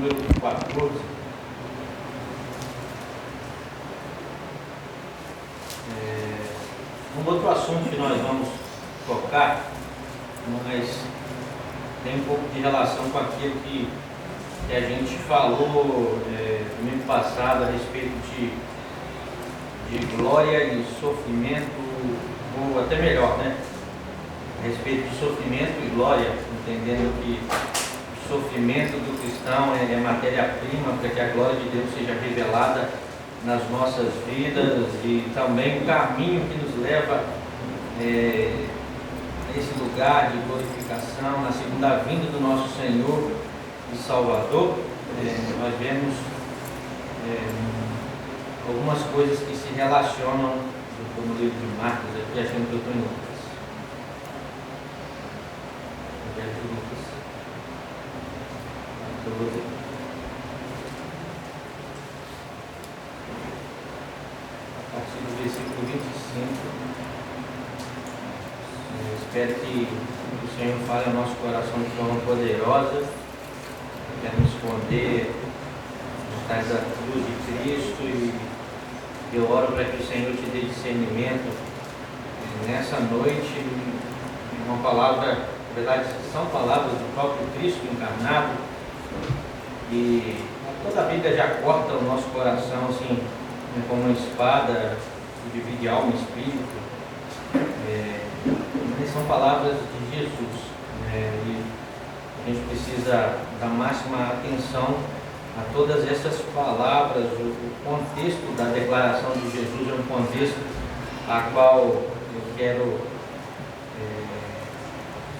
número 14. Um outro assunto que nós vamos tocar, mas tem um pouco de relação com aquilo que a gente falou no domingo passado a respeito de glória e sofrimento, ou até melhor, né? A respeito de sofrimento e glória, entendendo que o sofrimento do cristão é matéria-prima para que a glória de Deus seja revelada nas nossas vidas, e também o caminho que nos leva a esse lugar de glorificação, na segunda vinda do nosso Senhor e Salvador. Nós vemos algumas coisas que se relacionam no livro de Marcos, aqui achando que eu estou em Lucas. A partir do versículo 25, eu espero que o Senhor fale ao nosso coração de forma poderosa, para nos esconder atrás da cruz de Cristo, e eu oro para que o Senhor te dê discernimento nessa noite, uma palavra, na verdade são palavras do próprio Cristo encarnado, e toda a Bíblia já corta o nosso coração assim, como uma espada que divide alma e espírito. São palavras de Jesus, e a gente precisa dar máxima atenção a todas essas palavras. O contexto da declaração de Jesus é um contexto a qual eu quero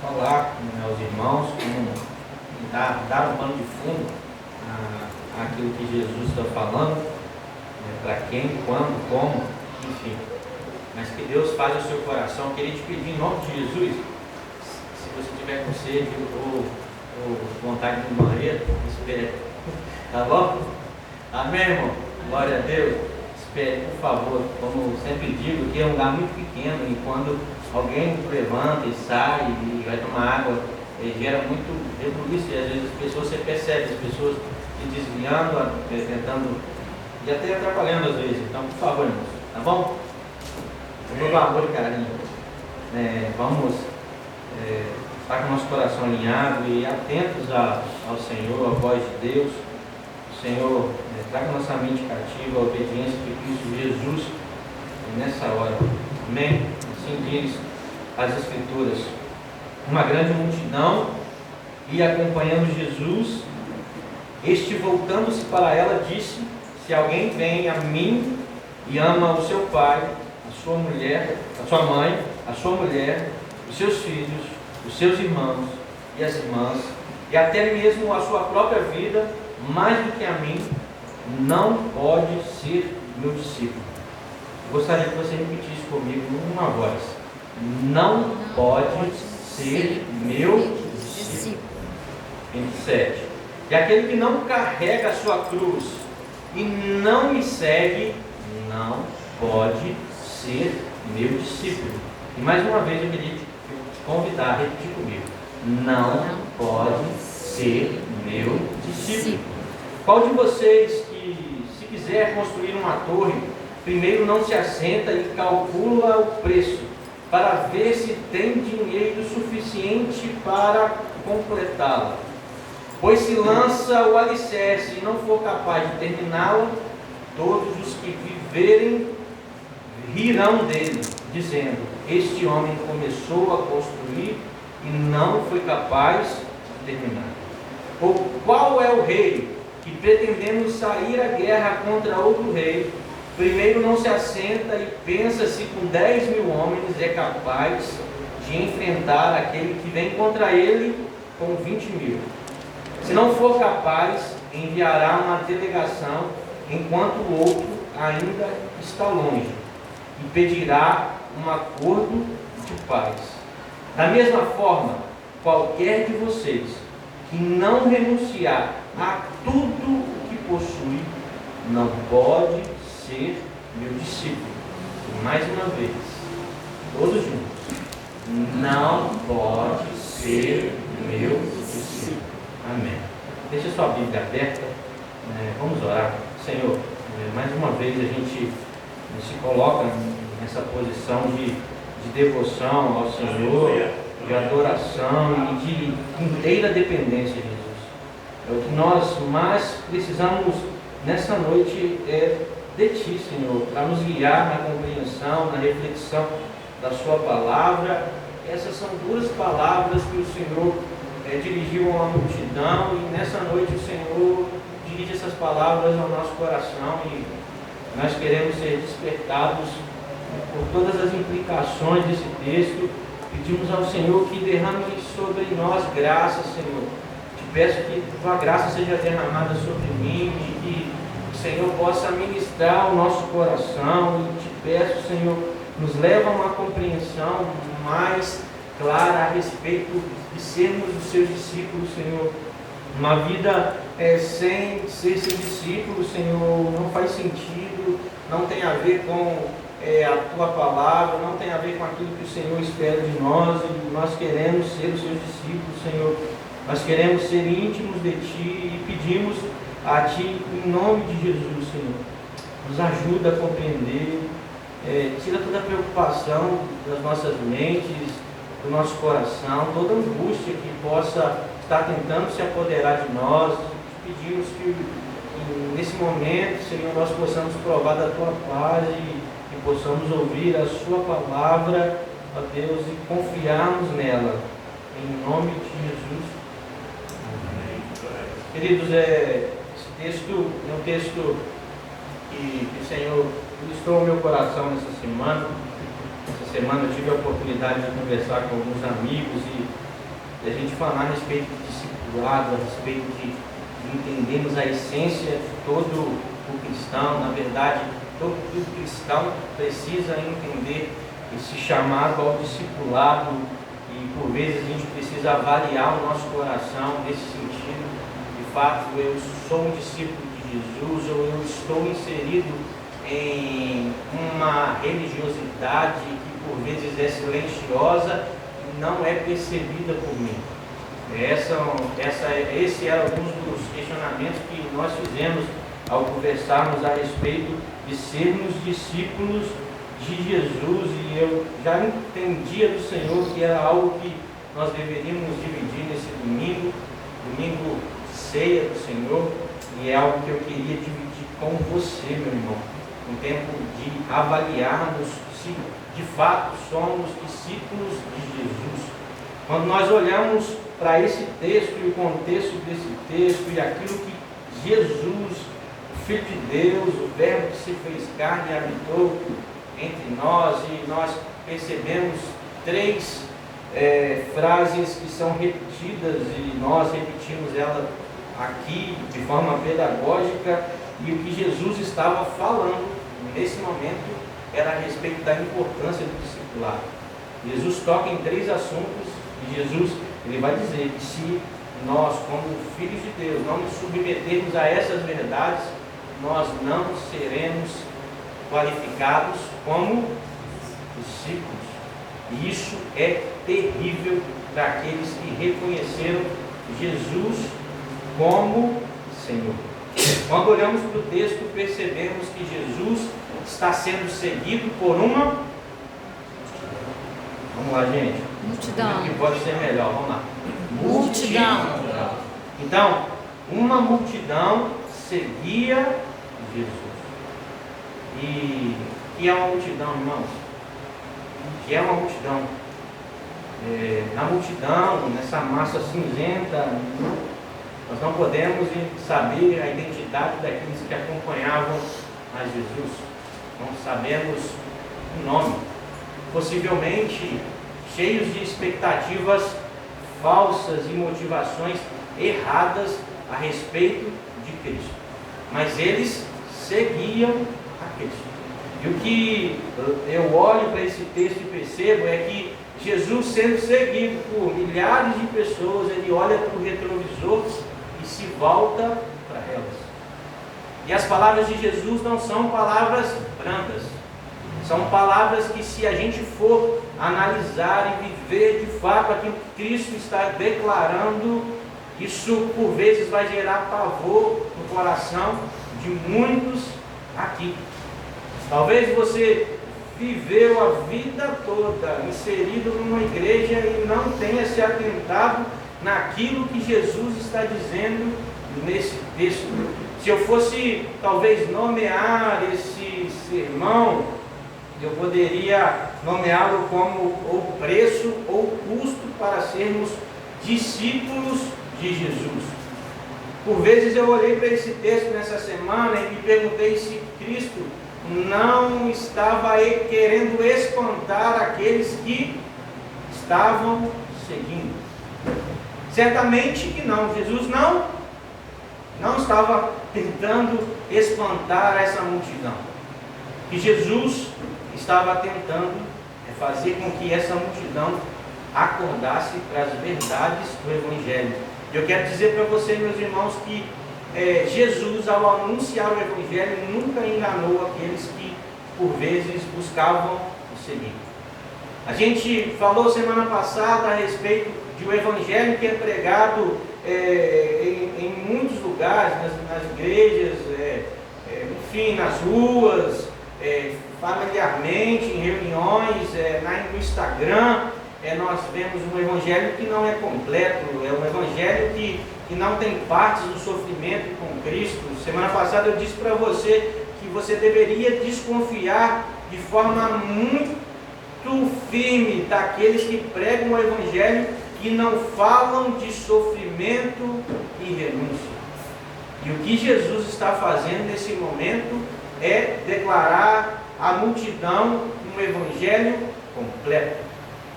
falar aos irmãos, como dar um pano de fundo àquilo que Jesus está falando, para quem, quando, como, enfim. Mas que Deus fale o seu coração. Eu queria te pedir em nome de Jesus, se você tiver com sede ou vontade de morrer, espere. Tá bom? Amém, irmão? Glória a Deus. Espere, por favor. Como sempre digo, que é um lugar muito pequeno, e quando alguém levanta e sai e vai tomar água, gera muito rebuliço, e às vezes as pessoas, você percebe as pessoas se desviando, tentando, e até atrapalhando às vezes. Então, por favor, irmãos, tá bom? Com todo amor e carinho, vamos estar com o nosso coração alinhado e atentos ao Senhor, à voz de Deus. O Senhor traga nossa mente cativa à obediência de Cristo Jesus nessa hora. Amém? Assim diz as Escrituras. Uma grande multidão ia acompanhando Jesus. Este, voltando-se para ela, disse: se alguém vem a mim e ama o seu pai, a sua mulher, a sua mãe, a sua mulher, os seus filhos, os seus irmãos e as irmãs, e até mesmo a sua própria vida, mais do que a mim, não pode ser meu discípulo. Eu gostaria que você repetisse comigo numa voz: não pode ser meu discípulo. 27. E aquele que não carrega a sua cruz e não me segue, não pode ser meu discípulo. E mais uma vez eu queria te convidar a repetir comigo: não pode ser meu discípulo. Qual de vocês que, se quiser construir uma torre, primeiro não se assenta e calcula o preço, para ver se tem dinheiro suficiente para completá-la? Pois se lança o alicerce e não for capaz de terminá-la, todos os que viverem rirão dele, dizendo: este homem começou a construir e não foi capaz de terminar. Ou qual é o rei que, pretendendo sair à guerra contra outro rei, primeiro não se assenta e pensa se com 10.000 homens é capaz de enfrentar aquele que vem contra ele com 20.000? Se não for capaz, enviará uma delegação enquanto o outro ainda está longe, e pedirá um acordo de paz. Da mesma forma, qualquer de vocês que não renunciar a tudo o que possui, não pode ser meu discípulo. E mais uma vez, todos juntos: não pode ser meu discípulo. Amém. Deixe sua Bíblia aberta. Vamos orar. Senhor, mais uma vez a gente se coloca nessa posição de devoção ao Senhor, de adoração e de inteira dependência, Jesus. O que nós mais precisamos nessa noite é de Ti, Senhor, para nos guiar na compreensão, na reflexão da Sua palavra. Essas são duas palavras que o Senhor dirigiu a uma multidão, e nessa noite o Senhor dirige essas palavras ao nosso coração, e nós queremos ser despertados por todas as implicações desse texto. Pedimos ao Senhor que derrame sobre nós graça, Senhor. Te peço que Tua graça seja derramada sobre mim, e que o Senhor possa ministrar o nosso coração. E te peço, Senhor, nos leva a uma compreensão mais clara a respeito de sermos os Seus discípulos, Senhor. Uma vida sem ser seu discípulo, Senhor, não faz sentido, não tem a ver com a Tua palavra, não tem a ver com aquilo que o Senhor espera de nós. E nós queremos ser os Seus discípulos, Senhor. Nós queremos ser íntimos de Ti e pedimos a Ti, em nome de Jesus, Senhor, nos ajuda a compreender, tira toda a preocupação das nossas mentes, do nosso coração, toda angústia que possa estar tentando se apoderar de nós. Pedimos que nesse momento, Senhor, nós possamos provar da Tua paz e possamos ouvir a Sua palavra, ó Deus, e confiarmos nela, em nome de Jesus. Amém. Queridos, esse texto é um texto que o Senhor ministrou ao meu coração nessa semana. Essa semana eu tive a oportunidade de conversar com alguns amigos e a gente falar a respeito de discipulado, a respeito de entendermos a essência de todo o cristão. Na verdade, todo cristão precisa entender esse chamado ao discipulado, e por vezes a gente precisa avaliar o nosso coração nesse sentido. De fato, eu sou um discípulo de Jesus, ou eu estou inserido em uma religiosidade que por vezes é silenciosa e não é percebida por mim. Esse era alguns dos questionamentos que nós fizemos ao conversarmos a respeito de sermos discípulos de Jesus, e eu já entendia do Senhor que era algo que nós deveríamos dividir nesse domingo ceia do Senhor, e é algo que eu queria dividir com você, meu irmão, um tempo de avaliarmos se de fato somos discípulos de Jesus. Quando nós olhamos para esse texto e o contexto desse texto e aquilo que Jesus, o Filho de Deus, o Verbo que se fez carne e habitou entre nós, e nós percebemos três frases que são repetidas, e nós repetimos ela aqui de forma pedagógica, e o que Jesus estava falando nesse momento era a respeito da importância do discipulado. Jesus toca em três assuntos, e Jesus ele vai dizer que se nós, como filhos de Deus, não nos submetermos a essas verdades, nós não seremos qualificados como discípulos. E isso é terrível para aqueles que reconheceram Jesus como Senhor. Quando olhamos para o texto, percebemos que Jesus está sendo seguido por uma... Vamos lá, gente. Multidão. Que pode ser melhor, vamos lá. Multidão. Então, uma multidão seguia Jesus. E que é uma multidão, irmãos? Que é uma multidão? Na multidão, nessa massa cinzenta, nós não podemos saber a identidade daqueles que acompanhavam a Jesus. Não sabemos o nome. Possivelmente cheios de expectativas falsas e motivações erradas a respeito de Cristo. Mas eles seguiam a Cristo. E o que eu olho para esse texto e percebo é que Jesus, sendo seguido por milhares de pessoas, ele olha para o retrovisor e se volta para elas. E as palavras de Jesus não são palavras brandas. São palavras que, se a gente for analisar e viver de fato aquilo que Cristo está declarando, Isso por vezes vai gerar pavor no coração de muitos aqui. Talvez você viveu a vida toda inserido numa igreja e não tenha se atentado naquilo que Jesus está dizendo nesse texto. Se eu fosse talvez nomear esse sermão, eu poderia nomeá-lo como o preço ou custo para sermos discípulos de Jesus. Por vezes eu olhei para esse texto nessa semana e me perguntei se Cristo não estava aí querendo espantar aqueles que estavam seguindo. Certamente que não. Jesus não estava tentando espantar essa multidão. O que Jesus estava tentando é fazer com que essa multidão acordasse para as verdades do Evangelho. Eu quero dizer para você, meus irmãos, que Jesus, ao anunciar o Evangelho, nunca enganou aqueles que, por vezes, buscavam o seguir. A gente falou semana passada a respeito de um Evangelho que é pregado em muitos lugares, nas igrejas, enfim, nas ruas, familiarmente, em reuniões, no Instagram. Nós vemos um Evangelho que não é completo, é um Evangelho que não tem partes do sofrimento com Cristo. Semana passada eu disse para você que você deveria desconfiar de forma muito firme daqueles que pregam o Evangelho e não falam de sofrimento e renúncia. E o que Jesus está fazendo nesse momento é declarar à multidão um Evangelho completo.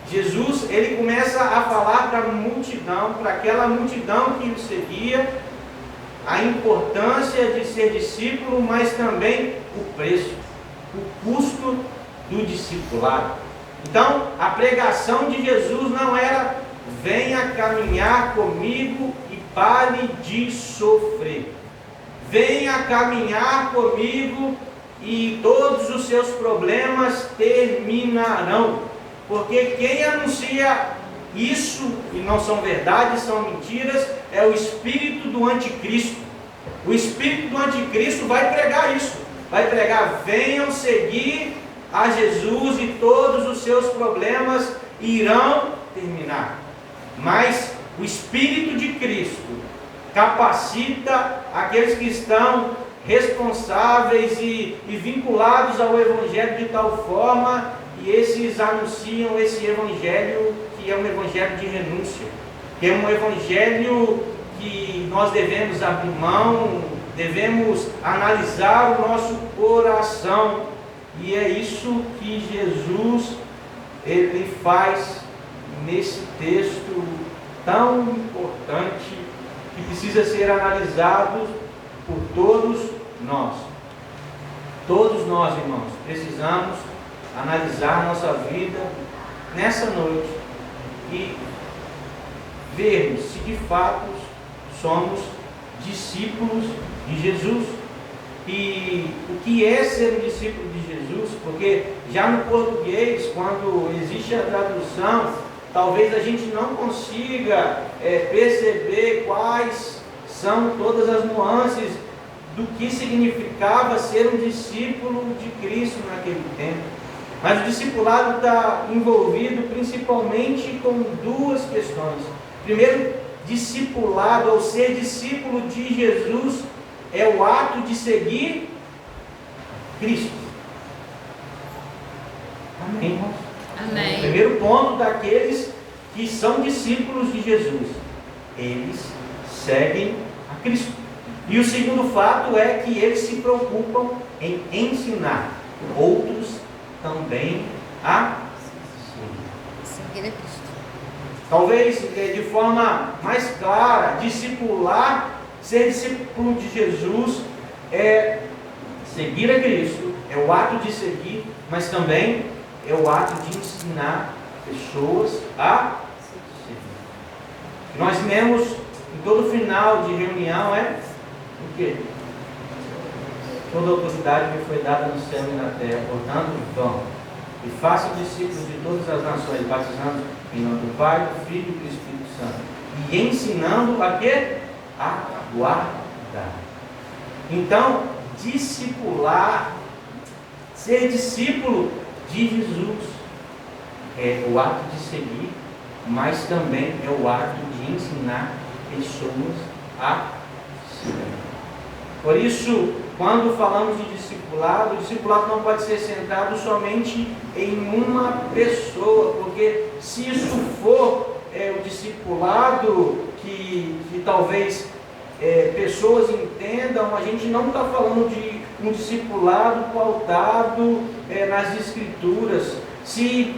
Jesus, ele começa a falar para a multidão, para aquela multidão que o seguia, a importância de ser discípulo, mas também o preço, o custo do discipulado. Então, a pregação de Jesus não era: venha caminhar comigo e pare de sofrer. Venha caminhar comigo e todos os seus problemas terminarão. Porque quem anuncia isso, e não são verdades, são mentiras, é o espírito do anticristo. O espírito do anticristo vai pregar isso. Vai pregar: venham seguir a Jesus e todos os seus problemas irão terminar. Mas o Espírito de Cristo capacita aqueles que estão responsáveis e vinculados ao Evangelho de tal forma, e esses anunciam esse Evangelho que é um Evangelho de renúncia, que é um Evangelho que nós devemos abrir mão, devemos analisar o nosso coração, e é isso que Jesus ele faz nesse texto tão importante, que precisa ser analisado por todos nós. Todos nós, irmãos, precisamos analisar nossa vida nessa noite e vermos se de fato somos discípulos de Jesus. E o que é ser um discípulo de Jesus? Porque já no português, quando existe a tradução, talvez a gente não consiga perceber quais são todas as nuances do que significava ser um discípulo de Cristo naquele tempo. Mas o discipulado está envolvido principalmente com duas questões. Primeiro, discipulado, ou ser discípulo de Jesus, é o ato de seguir Cristo. Amém, irmãos? Amém. O primeiro ponto daqueles que são discípulos de Jesus: eles seguem a Cristo. E o segundo fato é que eles se preocupam em ensinar outros também a Seguir a Cristo. Talvez de forma mais clara, discipular, ser discípulo de Jesus é seguir a Cristo, é o ato de seguir, mas também é o ato de ensinar pessoas a seguir. Nós lemos em todo final de reunião o quê? Toda autoridade me foi dada no céu e na terra, portanto, vão e façam discípulos de todas as nações, batizando em nome do Pai, do Filho e do Espírito Santo, e ensinando a quê? A guardar. Então, discipular, ser discípulo de Jesus é o ato de seguir, mas também é o ato de ensinar pessoas a seguir. Por isso, quando falamos de discipulado, o discipulado não pode ser centrado somente em uma pessoa, porque se isso for o discipulado que talvez pessoas entendam, a gente não está falando de um discipulado pautado nas Escrituras. Se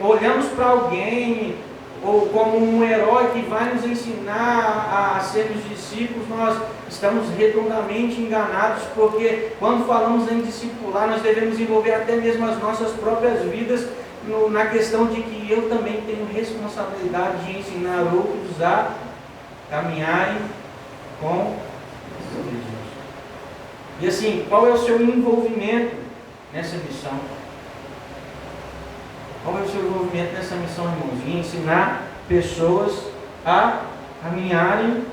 olhamos para alguém ou como um herói que vai nos ensinar a sermos discípulos, nós estamos redondamente enganados, porque quando falamos em discipular, nós devemos envolver até mesmo as nossas próprias vidas na questão de que eu também tenho responsabilidade de ensinar outros a caminharem com Jesus. E assim, qual é o seu envolvimento nessa missão? Qual é o seu envolvimento nessa missão, irmãos? De ensinar pessoas a caminharem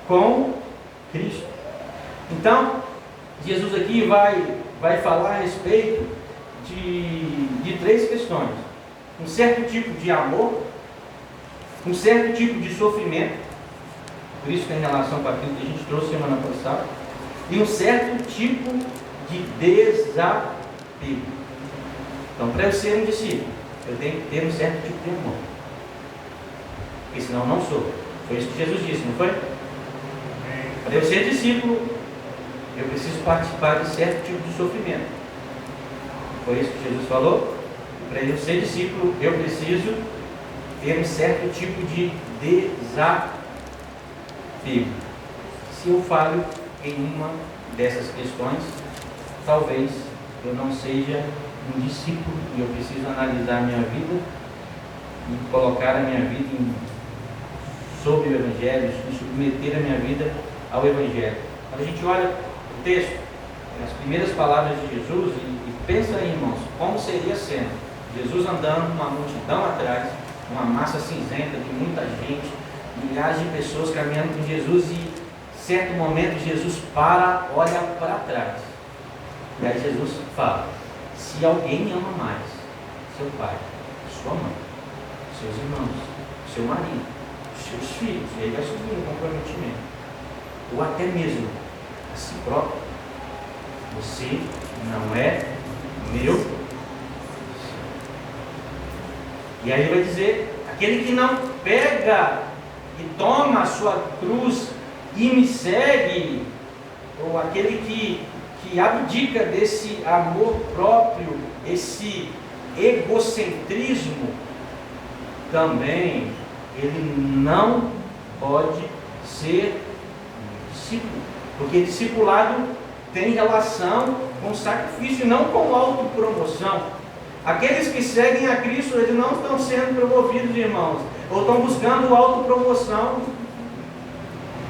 com Cristo. Então, Jesus aqui vai falar a respeito de três questões. Um certo tipo de amor, um certo tipo de sofrimento, por isso tem relação com aquilo que a gente trouxe semana passada, e um certo tipo de desapego. Então, para eu ser um discípulo, eu tenho que ter um certo tipo de amor, porque senão eu não sou. Foi isso que Jesus disse, não foi? Para eu ser discípulo, eu preciso participar de certo tipo de sofrimento. Foi isso que Jesus falou? Para eu ser discípulo, eu preciso ter um certo tipo de desapego. Se eu falho em uma dessas questões, talvez eu não seja um discípulo, e eu preciso analisar a minha vida e colocar a minha vida sob o Evangelho, e submeter a minha vida ao Evangelho. Quando a gente olha o texto, as primeiras palavras de Jesus, e pensa aí, irmãos, como seria a cena? Jesus andando, uma multidão atrás, uma massa cinzenta de muita gente, milhares de pessoas caminhando com Jesus, e em certo momento Jesus para, olha para trás, e aí Jesus fala: se alguém ama mais seu pai, sua mãe, seus irmãos, seu marido, seus filhos, e aí vai subir o comprometimento, ou até mesmo a si próprio, você não é meu. E aí ele vai dizer: aquele que não pega e toma a sua cruz e me segue, ou aquele que abdica desse amor próprio, esse egocentrismo, também ele não pode ser discípulo, porque discipulado tem relação com sacrifício e não com autopromoção. Aqueles que seguem a Cristo, eles não estão sendo promovidos, irmãos, ou estão buscando autopromoção.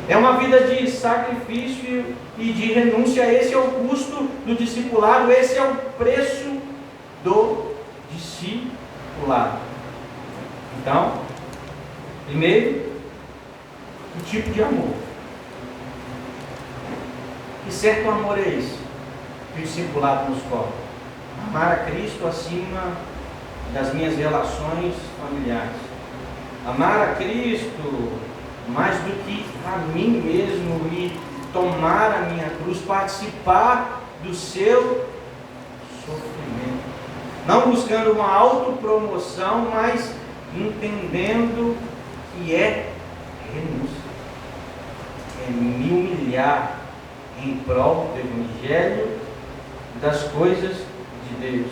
É uma vida de sacrifício e de renúncia. Esse é o custo do discipulado, esse é o preço do discipulado. Então, primeiro, que tipo de amor? Que certo amor é esse que o discipulado nos cobra? Amar a Cristo acima das minhas relações familiares. Amar a Cristo mais do que a mim mesmo, e tomar a minha cruz, participar do seu sofrimento. Não buscando uma autopromoção, mas entendendo que é renúncia. É me humilhar em prol do Evangelho, das coisas de Deus.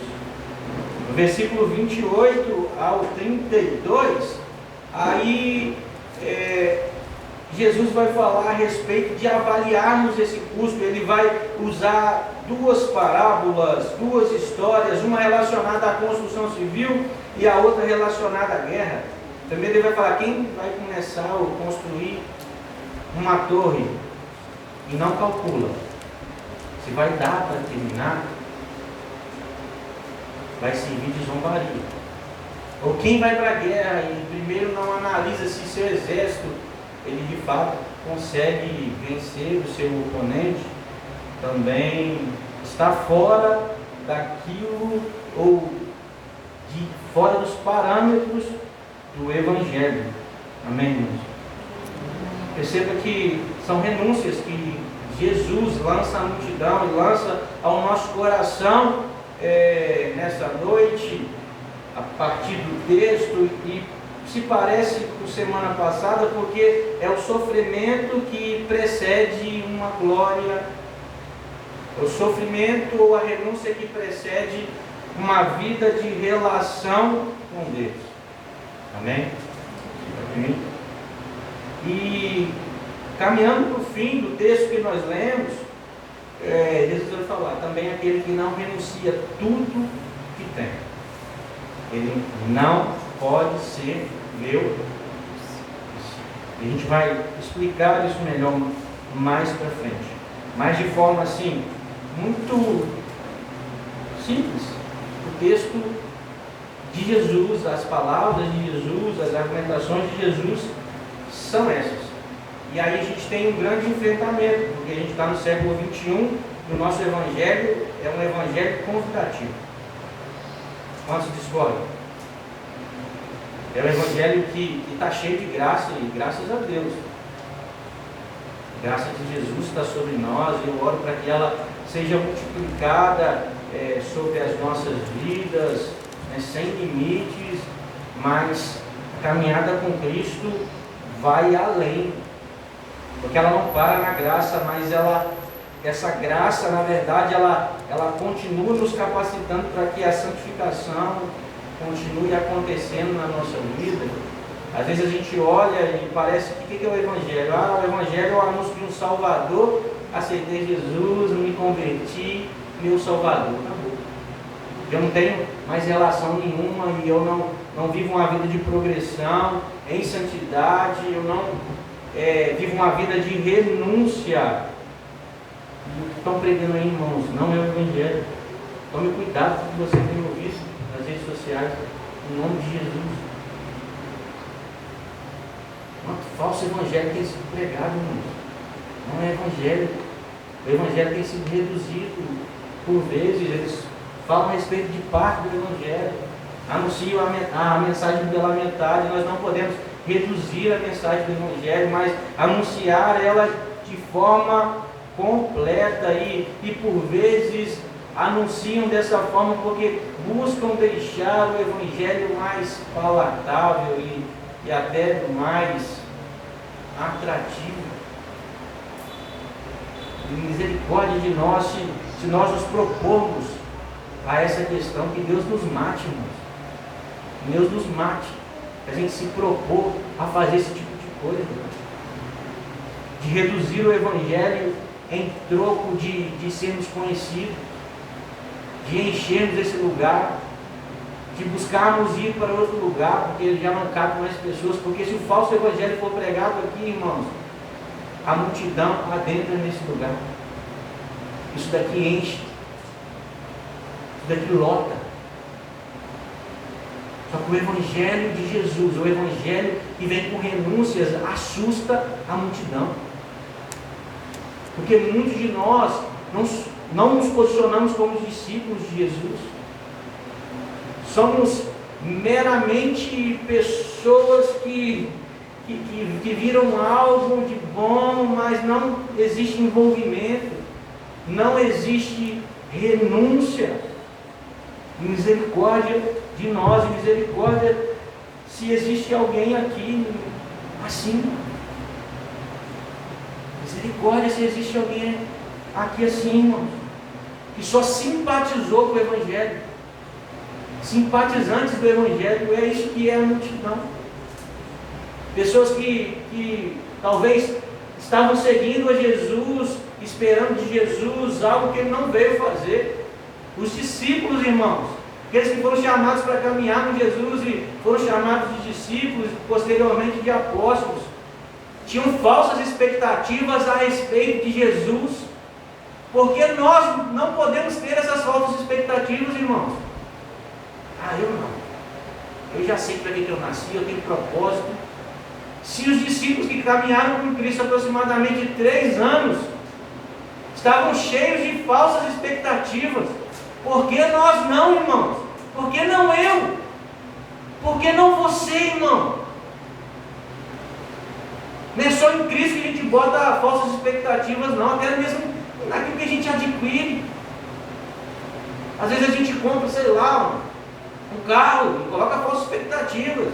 No versículo 28 ao 32, aí Jesus vai falar a respeito de avaliarmos esse custo. Ele vai usar duas parábolas, duas histórias, uma relacionada à construção civil e a outra relacionada à guerra. Primeiro ele vai falar: quem vai começar a construir uma torre e não calcula se vai dar para terminar, vai servir de zombaria. Ou quem vai para a guerra e primeiro não analisa se seu exército ele de fato consegue vencer o seu oponente, também está fora daquilo ou de fora dos parâmetros do Evangelho. Amém, irmãos? Perceba que são renúncias que Jesus lança à multidão e lança ao nosso coração nessa noite, a partir do texto, e se parece com semana passada, porque é o sofrimento que precede uma glória, o sofrimento ou a renúncia que precede uma vida de relação com Deus. Amém? Amém? E caminhando para o fim do texto que nós lemos, Jesus vai falar, também aquele que não renuncia tudo que tem, ele não pode ser meu. A gente vai explicar isso melhor mais para frente, mas de forma assim, muito simples. O texto de Jesus, as palavras de Jesus, as argumentações de Jesus são essas. E aí a gente tem um grande enfrentamento, porque a gente está no século XXI e o nosso evangelho é um evangelho convidativo. Quantos discordam? É um evangelho que está cheio de graça, e graças a Deus. A graça de Jesus está sobre nós, e eu oro para que ela seja multiplicada sobre as nossas vidas, sem limites, mas a caminhada com Cristo vai além, porque ela não para na graça, mas essa graça, na verdade, ela continua nos capacitando para que a santificação continue acontecendo na nossa vida. Às vezes a gente olha e parece que o que é o Evangelho? O Evangelho é o anúncio de um Salvador, aceitei Jesus, me converti, meu Salvador. Acabou. Eu não tenho mais relação nenhuma e eu não vivo uma vida de progressão em santidade, eu não vivo uma vida de renúncia. O que estão pregando aí, irmãos, não é o Evangelho. Tome cuidado com o que você tem ouvido nas redes sociais, em nome de Jesus. Quanto falso evangelho tem sido pregado, irmãos. Não é evangelho. O evangelho tem sido reduzido. Por vezes eles falam a respeito de parte do evangelho, anunciam a mensagem pela metade. Nós não podemos reduzir a mensagem do evangelho, mas anunciar ela de forma completa, e por vezes anunciam dessa forma porque buscam deixar o evangelho mais palatável e até mais atrativo. E misericórdia de nós se nós nos propormos a essa questão, que Deus nos mate, irmãos. Deus nos mate. A gente se propor a fazer esse tipo de coisa, de reduzir o evangelho em troco de sermos conhecidos, de enchermos esse lugar, de buscarmos ir para outro lugar, porque já não cabe mais pessoas. Porque se o falso evangelho for pregado aqui, irmãos, a multidão adentra nesse lugar. Isso daqui enche, isso daqui lota. Só que o evangelho de Jesus, o evangelho que vem com renúncias, assusta a multidão. Porque muitos de nós não nos posicionamos como discípulos de Jesus. Somos meramente pessoas que viram algo de bom, mas não existe envolvimento, não existe renúncia. Misericórdia de nós, misericórdia se existe alguém aqui assim. Misericórdia se existe alguém aqui assim, irmãos, que só simpatizou com o Evangelho, simpatizantes do Evangelho. É isso que é a multidão. Pessoas que talvez estavam seguindo a Jesus, esperando de Jesus algo que Ele não veio fazer. Os discípulos, irmãos, aqueles que foram chamados para caminhar com Jesus e foram chamados de discípulos, posteriormente de apóstolos, tinham falsas expectativas a respeito de Jesus. Porque nós não podemos ter essas falsas expectativas, irmãos. Eu não. Eu já sei para que eu nasci, eu tenho propósito. Se os discípulos que caminharam com Cristo aproximadamente 3 anos estavam cheios de falsas expectativas, por que nós não, irmãos? Por que não eu? Por que não você, irmão? Não é só em Cristo que a gente bota falsas expectativas, não, até mesmo naquilo que a gente adquire. Às vezes a gente compra, sei lá, um carro e coloca falsas expectativas.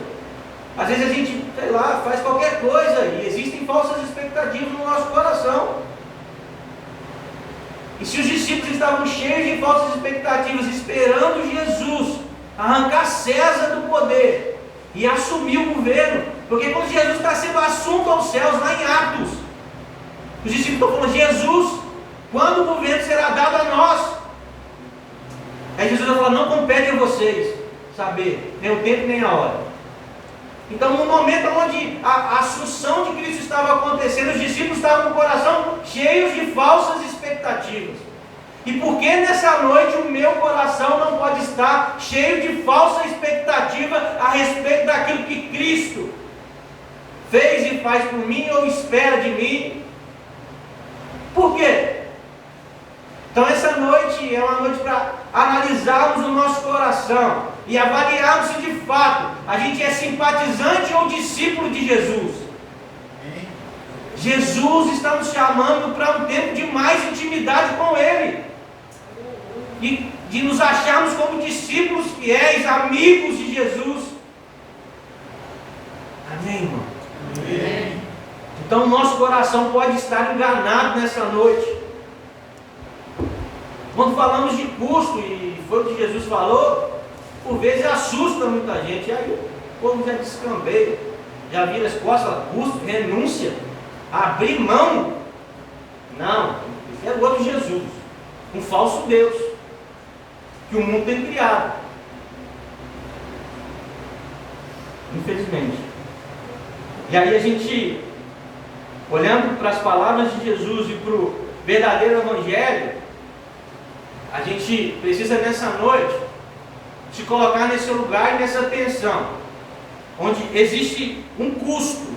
Às vezes a gente, sei lá, faz qualquer coisa e existem falsas expectativas no nosso coração. E se os discípulos estavam cheios de falsas expectativas, esperando Jesus arrancar César do poder e assumir o governo, porque quando Jesus está sendo assunto aos céus, lá em Atos, os discípulos estão falando: Jesus, quando o governo será dado a nós? Aí Jesus vai falar: não compete a vocês saber, nem o tempo nem a hora. Então, no momento onde a assunção de Cristo estava acontecendo, os discípulos estavam com o coração cheios de falsas expectativas. E por que nessa noite o meu coração não pode estar cheio de falsa expectativa a respeito daquilo que Cristo fez e faz por mim ou espera de mim? Por quê? Então essa noite é uma noite para analisarmos o nosso coração e avaliarmos se de fato a gente é simpatizante ou discípulo de Jesus. Jesus está nos chamando para um tempo de mais intimidade com Ele, e de nos acharmos como discípulos fiéis, amigos de Jesus. Amém, irmão? Amém. Então o nosso coração pode estar enganado nessa noite. Quando falamos de custo, e foi o que Jesus falou, por vezes assusta muita gente, e aí o povo já descambeia, já vira as costas, custo, renúncia, abrir mão. Não, esse é o outro Jesus, um falso Deus, que o mundo tem criado, infelizmente. E aí a gente, olhando para as palavras de Jesus e para o verdadeiro Evangelho, a gente precisa nessa noite se colocar nesse lugar e nessa tensão, onde existe um custo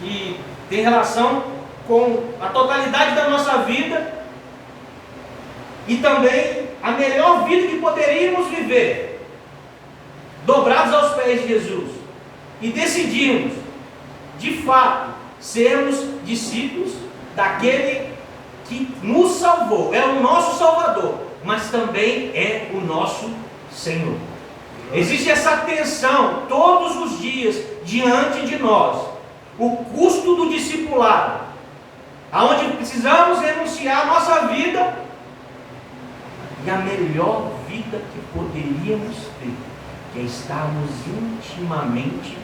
que tem relação com a totalidade da nossa vida e também a melhor vida que poderíamos viver, dobrados aos pés de Jesus, e decidimos, de fato, sermos discípulos daquele que nos salvou, é o nosso Salvador, mas também é o nosso Senhor. Existe essa tensão todos os dias diante de nós, o custo do discipulado, aonde precisamos renunciar a nossa vida e a melhor vida que poderíamos ter, que é estarmos intimamente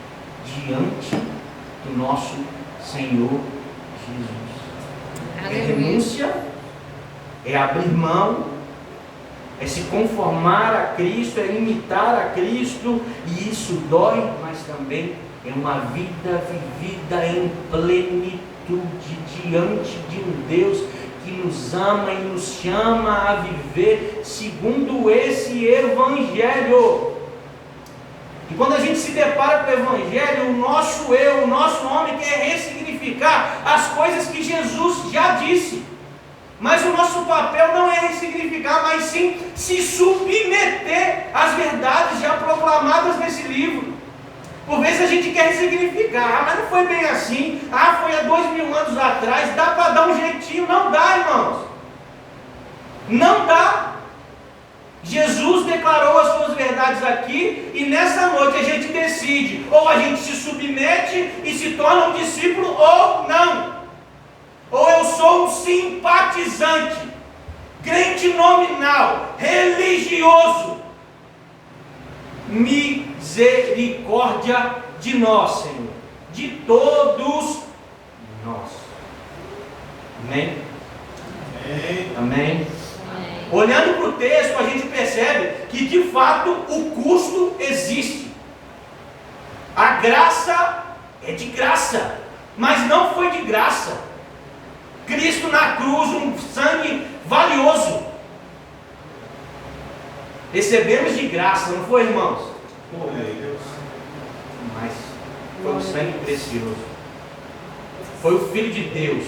diante do nosso Senhor Jesus. É renúncia, é abrir mão, é se conformar a Cristo, é imitar a Cristo, e isso dói, mas também é uma vida vivida em plenitude diante de um Deus que nos ama e nos chama a viver segundo esse Evangelho. E quando a gente se depara com o Evangelho, o nosso eu, o nosso homem quer ressignificar as coisas que Jesus já disse. Mas o nosso papel não é ressignificar, mas sim se submeter às verdades já proclamadas nesse livro. Por vezes a gente quer ressignificar, mas não foi bem assim, foi há 2000 anos atrás, dá para dar um jeitinho. Não dá, irmãos. Não dá. Jesus declarou as suas verdades aqui, e nessa noite a gente decide, ou a gente se submete e se torna um discípulo, ou não. Ou eu sou um simpatizante, crente nominal, religioso. Misericórdia de nós, Senhor, de todos nós. Amém? Amém. Amém. Olhando para o texto, a gente percebe que de fato o custo existe. A graça é de graça, mas não foi de graça. Cristo na cruz, um sangue valioso. Recebemos de graça, não foi, irmãos? Mas foi o sangue precioso. Foi o Filho de Deus,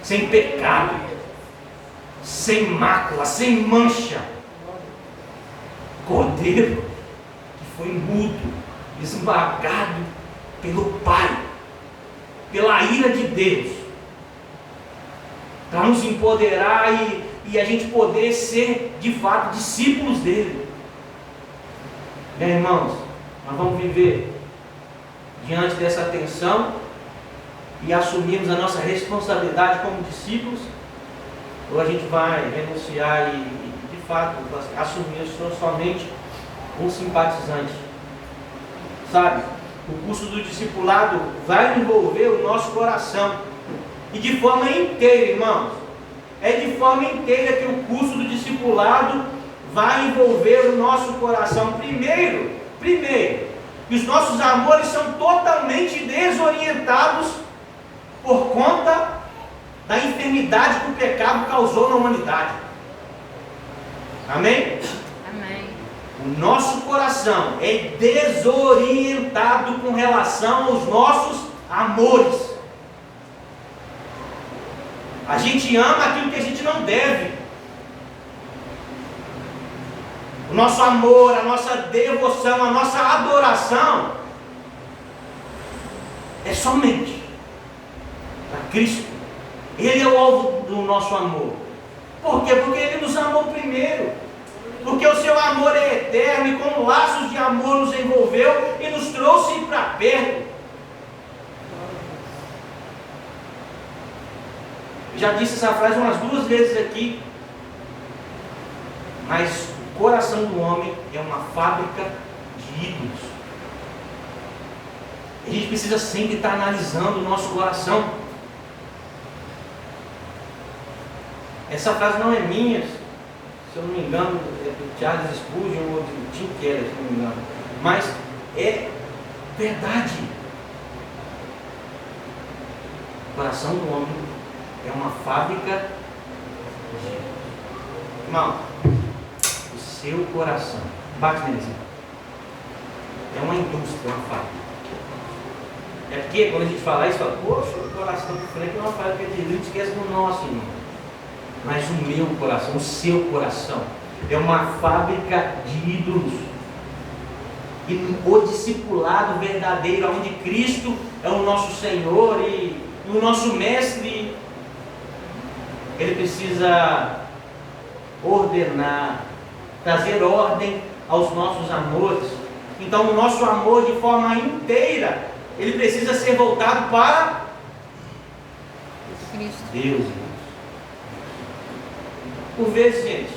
sem pecado, sem mácula, sem mancha. Cordeiro que foi mudo, esmagado pelo Pai, pela ira de Deus, para nos empoderar e a gente poder ser de fato discípulos dele. Meus irmãos, nós vamos viver diante dessa tensão e assumirmos a nossa responsabilidade como discípulos, ou a gente vai renunciar e de fato assumir somente um simpatizante, sabe? O curso do discipulado vai envolver o nosso coração, e de forma inteira, irmãos, é de forma inteira que o curso do discipulado vai envolver o nosso coração. Primeiro, que os nossos amores são totalmente desorientados por conta da enfermidade que o pecado causou na humanidade. Amém? Amém. O nosso coração é desorientado com relação aos nossos amores. A gente ama aquilo que a gente não deve. O nosso amor, a nossa devoção, a nossa adoração é somente para Cristo. Ele é o alvo do nosso amor. Por quê? Porque Ele nos amou primeiro. Porque o seu amor é eterno e com laços de amor nos envolveu e nos trouxe para perto. Eu já disse essa frase umas 2 vezes aqui. Mas o coração do homem é uma fábrica de ídolos. A gente precisa sempre estar analisando o nosso coração. Essa frase não é minha, se eu não me engano, é do Charles Spurgeon ou do Tim Keller, se eu não me engano. Mas é verdade. O coração do homem é uma fábrica de... Irmão, o seu coração, bate nele assim, é uma indústria, é uma fábrica. É porque quando a gente fala isso, fala, poxa, o coração do Frank é uma fábrica de luz, esquece do nosso, irmão. Mas o meu coração, o seu coração, é uma fábrica de ídolos. E o discipulado verdadeiro, onde Cristo é o nosso Senhor e o nosso Mestre, Ele precisa ordenar, trazer ordem aos nossos amores. Então o nosso amor de forma inteira, ele precisa ser voltado para Cristo. Deus. Por vezes, gente,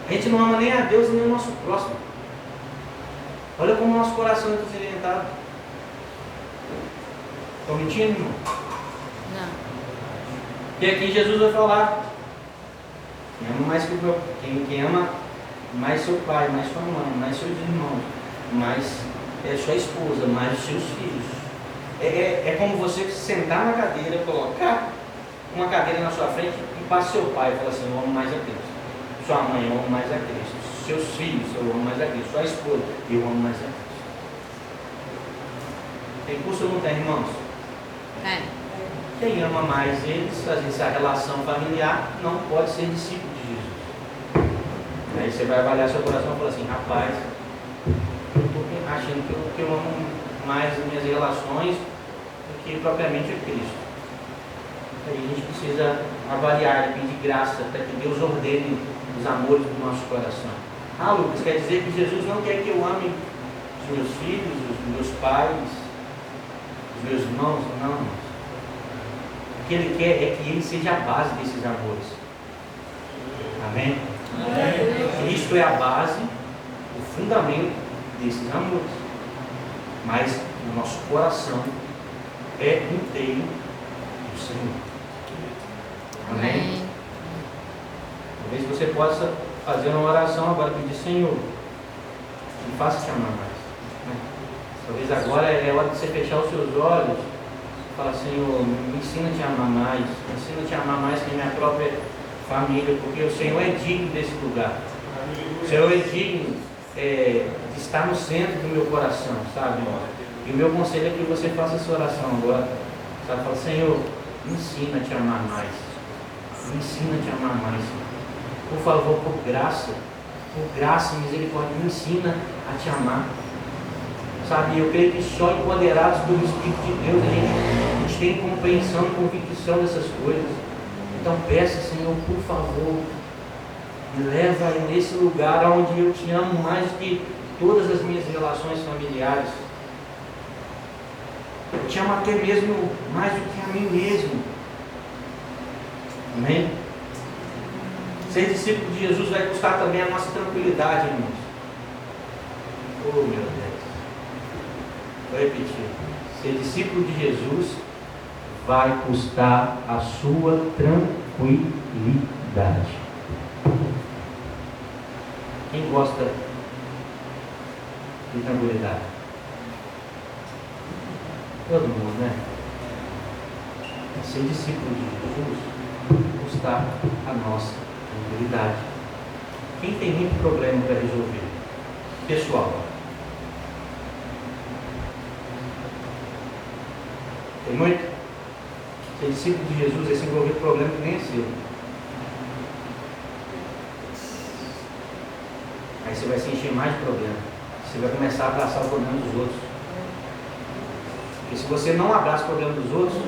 a gente não ama nem a Deus nem o nosso próximo. Olha como o nosso coração é desorientado. Estão mentindo, irmão? Não. E aqui Jesus vai falar: quem ama mais que o meu, quem ama mais seu pai, mais sua mãe, mais seus irmãos, mais sua esposa, mais os seus filhos. É como você sentar na cadeira, colocar uma cadeira na sua frente e para seu pai e falar assim: eu amo mais a Cristo. Sua mãe, eu amo mais a Cristo. Seus filhos, eu amo mais a Cristo. Sua esposa, eu amo mais a Cristo. Tem curso ou não tem, irmãos? É. Quem ama mais eles, às vezes a relação familiar, não pode ser discípulo de Jesus. Aí você vai avaliar seu coração e falar assim: rapaz, eu estou achando que eu amo mais as minhas relações do que propriamente a Cristo. Aí a gente precisa avaliar, pedir graça para que Deus ordene os amores do nosso coração. Ah, Lucas, quer dizer que Jesus não quer que eu ame os meus filhos, os meus pais, os meus irmãos? Não. O que Ele quer é que Ele seja a base desses amores. Amém? Amém. Cristo é a base, o fundamento desses amores. Mas o nosso coração é inteiro do Senhor. Amém? Talvez você possa fazer uma oração agora e pedir: Senhor, me faça te amar mais. Talvez agora é hora de você fechar os seus olhos e falar: Senhor, me ensina a te amar mais, me ensina a te amar mais que a minha própria família, porque o Senhor é digno desse lugar. O Senhor é digno de estar no centro do meu coração, sabe? E o meu conselho é que você faça essa oração agora. Sabe, fala, Senhor, me ensina a te amar mais. Me ensina a te amar mais. Por favor, por graça e misericórdia, me ensina a te amar. Sabe, eu creio que só empoderados pelo Espírito de Deus a gente tem compreensão e convicção dessas coisas. Então peça, Senhor, por favor, me leva aí nesse lugar onde eu te amo mais do que todas as minhas relações familiares. Eu te amo até mesmo mais do que a mim mesmo. Amém? Ser discípulo de Jesus vai custar também a nossa tranquilidade, irmãos. Oh, meu Deus. Vou repetir. Ser discípulo de Jesus vai custar a sua tranquilidade. Quem gosta de tranquilidade? Todo mundo, né? Ser discípulo de Jesus custar a nossa tranquilidade. Quem tem muito problema para resolver? Pessoal. Tem muito? Ser discípulo de Jesus é se envolver com problema que nem é seu. Aí você vai se encher mais de problema. Você vai começar a abraçar o problema dos outros. Porque se você não abraça o problema dos outros,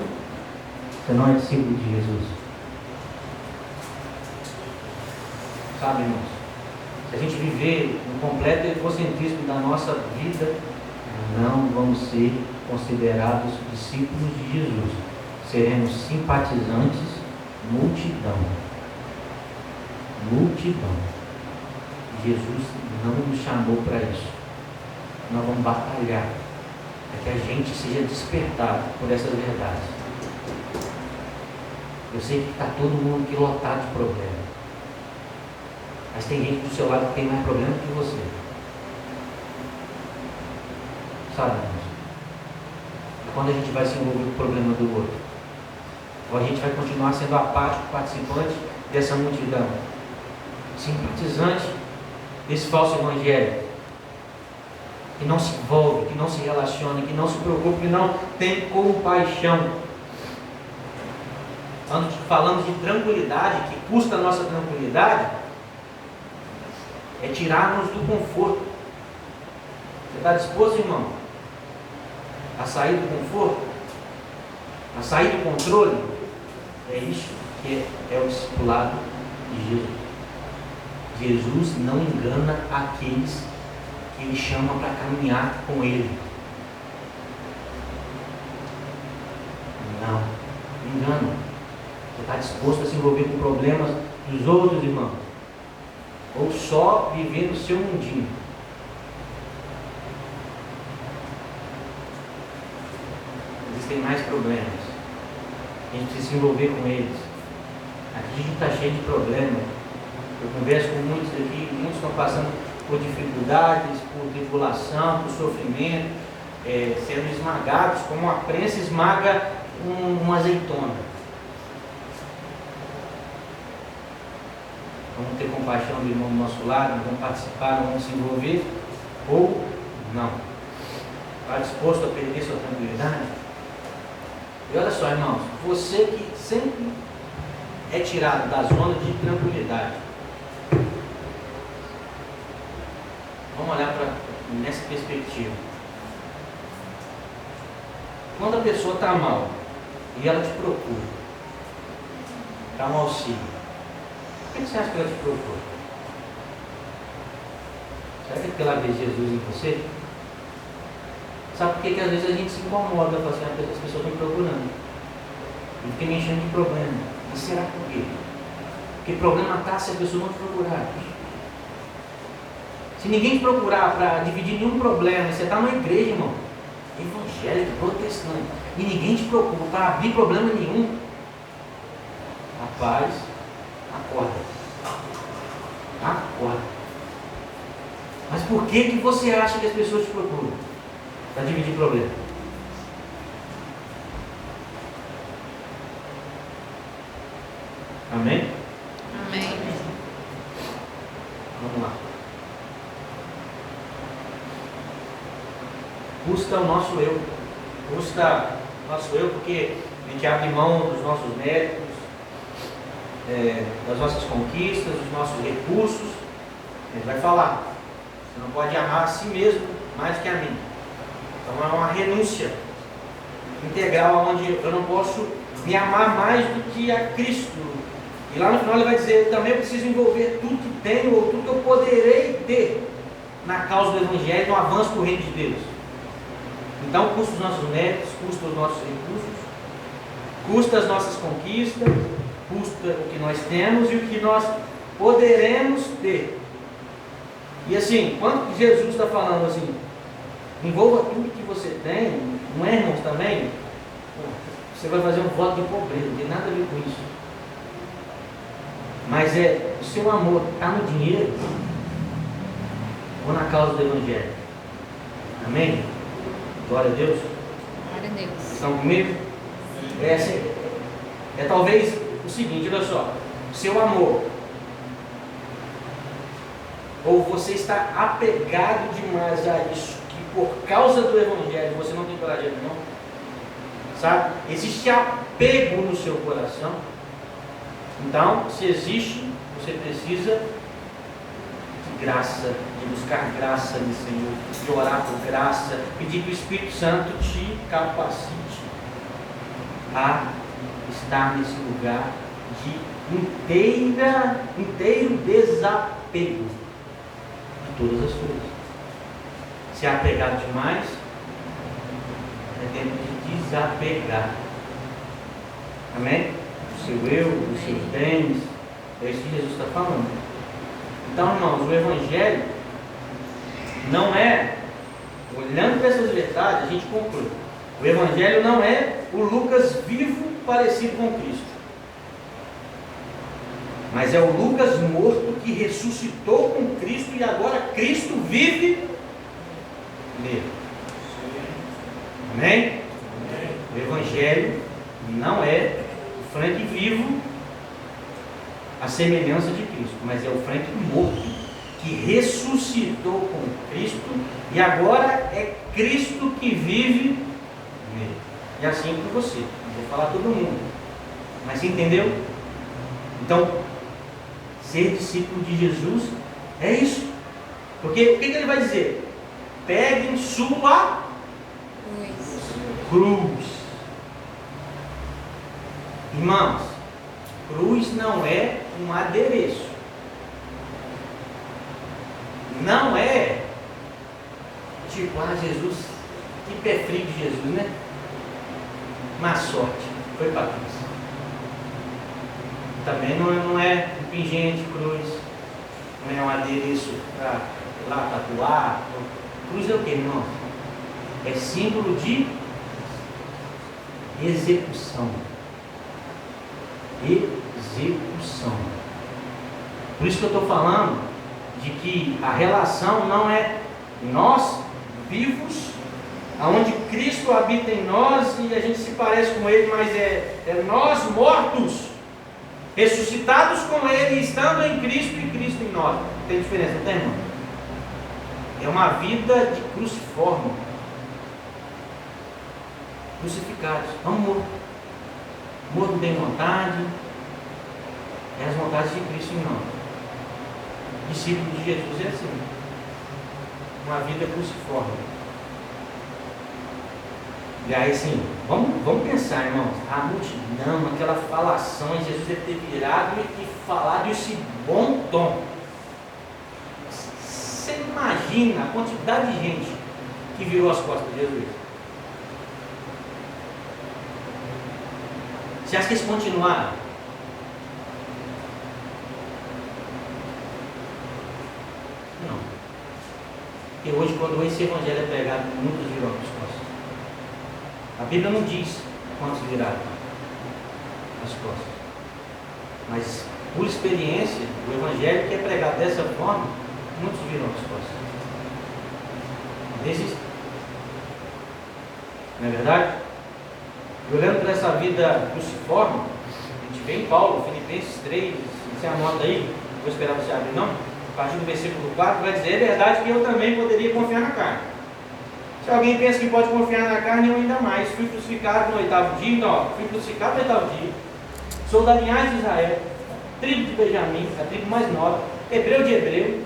você não é discípulo de Jesus. Sabe, irmãos? Se a gente viver no completo egocentrismo da nossa vida, não vamos ser considerados discípulos de Jesus. Seremos simpatizantes, multidão. Multidão. Jesus não nos chamou para isso. Nós vamos batalhar para que a gente seja despertado por essas verdades. Eu sei que está todo mundo aqui lotado de problema. Mas tem gente do seu lado que tem mais problema que você. Sabe, irmãos? Quando a gente vai se envolver com o problema do outro, ou a gente vai continuar sendo apático, participante dessa multidão, simpatizante desse falso evangelho, que não se envolve, que não se relaciona, que não se preocupa, que não tem compaixão. Falando de tranquilidade, que custa a nossa tranquilidade, é tirarmos do conforto. Você está disposto, irmão, a sair do conforto? A sair do controle? É isso que é o discipulado de Jesus. Jesus não engana aqueles que Ele chama para caminhar com Ele. Não engana. Você está disposto a se envolver com problemas dos outros, irmãos? Ou só viver no seu mundinho? Existem mais problemas. A gente precisa se envolver com eles. Aqui a gente está cheio de problemas. Eu converso com muitos aqui, muitos estão passando por dificuldades, por tribulação, por sofrimento, sendo esmagados como a prensa esmaga uma azeitona. Vamos ter compaixão do irmão do nosso lado, vamos participar, vamos se envolver, ou não. Está disposto a perder sua tranquilidade? E olha só, irmãos, você que sempre é tirado da zona de tranquilidade, vamos olhar nessa perspectiva. Quando a pessoa está mal e ela te procura para um auxílio, por que você acha que ela te procura? Será que é porque ela vê Jesus em você? Sabe por que às vezes a gente se incomoda, fala assim, as pessoas estão me procurando e fica me enchendo de problema? Mas será por quê? Porque problema está se a pessoa não te procurar. Se ninguém te procurar para dividir nenhum problema, você está numa igreja, irmão, evangélica, protestante, e ninguém te procura para abrir problema nenhum, rapaz, acorda. Mas por que você acha que as pessoas te procuram? Para dividir problema. Amém? Amém. Vamos lá. Custa custa o nosso eu. Custa o nosso eu porque a gente abre mão dos nossos méritos, das nossas conquistas, dos nossos recursos. Ele vai falar, você não pode amar a si mesmo mais que a mim. Então é uma renúncia integral, onde eu não posso me amar mais do que a Cristo. E lá no final ele vai dizer, também eu preciso envolver tudo que tenho ou tudo que eu poderei ter na causa do Evangelho, no avanço do reino de Deus. Então custa os nossos méritos, custa os nossos recursos, custa as nossas conquistas, custa o que nós temos e o que nós poderemos ter. E assim, quando Jesus está falando assim, envolva tudo que você tem, não é, irmãos, também? Você vai fazer um voto de pobreza, não tem nada a ver com isso. Mas o seu amor está no dinheiro ou na causa do Evangelho? Amém? Glória a Deus. Glória a Deus. Estão comigo? É talvez o seguinte, olha só, seu amor, ou você está apegado demais a isso, que por causa do Evangelho você não tem coragem de não, sabe? Existe apego no seu coração. Então, se existe, você precisa de graça, de buscar graça do Senhor, de orar por graça, pedir que o Espírito Santo te capacite a estar nesse lugar de inteiro desapego de todas as coisas. Se apegar demais, é tempo de desapegar. Amém? Do seu eu, dos seus bens. É isso que Jesus está falando. Então, irmãos, o Evangelho não é, olhando para essas verdades, a gente conclui. O Evangelho não é o Lucas vivo parecido com Cristo. Mas é o Lucas morto que ressuscitou com Cristo e agora Cristo vive nele. Amém? O Evangelho não é o Frank vivo a semelhança de Cristo, mas é o Frank morto que ressuscitou com Cristo e agora é Cristo que vive nele. E assim com você. Não vou falar todo mundo, mas você entendeu? Então, ser discípulo de Jesus é isso. Porque o que ele vai dizer? Peguem sua cruz. Irmãos, cruz não é um adereço. Não é tipo, Jesus, que pé frio de Jesus, né? Má sorte, foi para cruz. Também não é um pingente cruz, não é um adereço para lá tatuar. Cruz é o que, irmão? É símbolo de execução. Execução. Por isso que eu estou falando de que a relação não é nós vivos, aonde Cristo habita em nós e a gente se parece com Ele, mas é nós mortos, ressuscitados com Ele, estando em Cristo e Cristo em nós. Tem diferença, não tem, irmão? É uma vida de cruciforme, crucificados, não morto. Morto tem vontade, é as vontades de Cristo em nós. Discípulo de Jesus é assim, uma vida cruciforme. E aí sim, vamos pensar, irmãos, a multidão, aquela falação, Jesus deve ter virado e falado esse bom tom. Você imagina a quantidade de gente que virou as costas de Jesus? Você acha que eles continuaram? Não. Porque hoje, quando esse evangelho é pregado, muitos viram as costas. A Bíblia não diz quantos viraram as costas. Mas, por experiência, o evangelho que é pregado dessa forma, muitos viram as costas. Desistem. Não é verdade? E olhando para essa vida cruciforme, a gente vê em Paulo, Filipenses 3, você anota aí, não vou esperar você abrir não, a partir do versículo 4, vai dizer, é verdade que eu também poderia confiar na carne. Se alguém pensa que pode confiar na carne, eu ainda mais. Fui crucificado no 8º dia, então, ó, fui crucificado no 8º dia. Sou da linhagem de Israel, tribo de Benjamim, a tribo mais nova, hebreu de hebreu,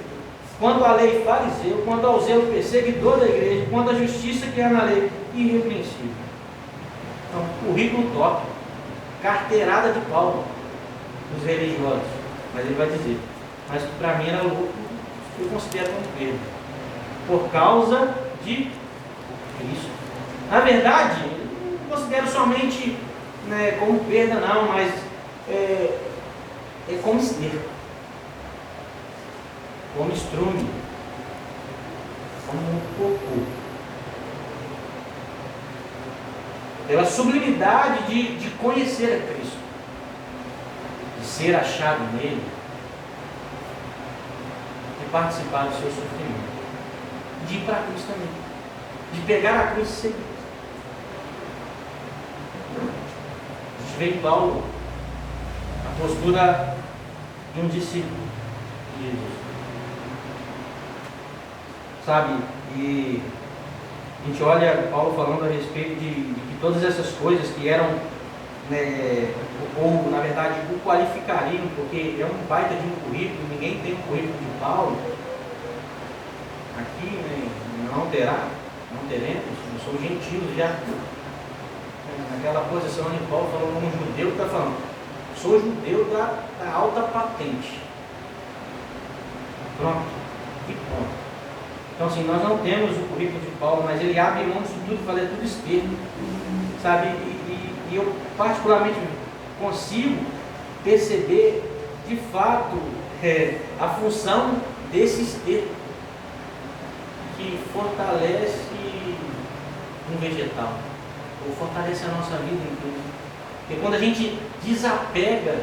quanto à lei fariseu, quanto ao zelo perseguidor da igreja, quanto à justiça que é na lei, irrepreensível. Então, currículo top, carteirada de Paulo, dos religiosos. Mas ele vai dizer, mas para mim era louco, eu considero como perda, por causa de Cristo. Na verdade, eu não considero somente, né, como perda não, mas é como esterco, como estrume, como um cocô. Pela sublimidade de conhecer a Cristo, de ser achado nele, de participar do seu sofrimento, de ir para a cruz também, de pegar a cruz e seguir. A gente vê em Paulo a postura de um discípulo de Jesus, sabe? E a gente olha Paulo falando a respeito de que todas essas coisas que eram, né, ou na verdade o qualificariam, porque é um baita de um currículo, ninguém tem um currículo de Paulo. Aqui, né, não teremos, não sou gentios já. Naquela posição onde Paulo falou como judeu, está falando, sou judeu da alta patente. Pronto, e ponto. Então, assim, nós não temos o currículo de Paulo, mas ele abre mão disso tudo e fala, é tudo esterco, sabe? E eu particularmente consigo perceber, de fato, a função desse esterco, que fortalece um vegetal, ou fortalece a nossa vida em Cristo. Porque quando a gente desapega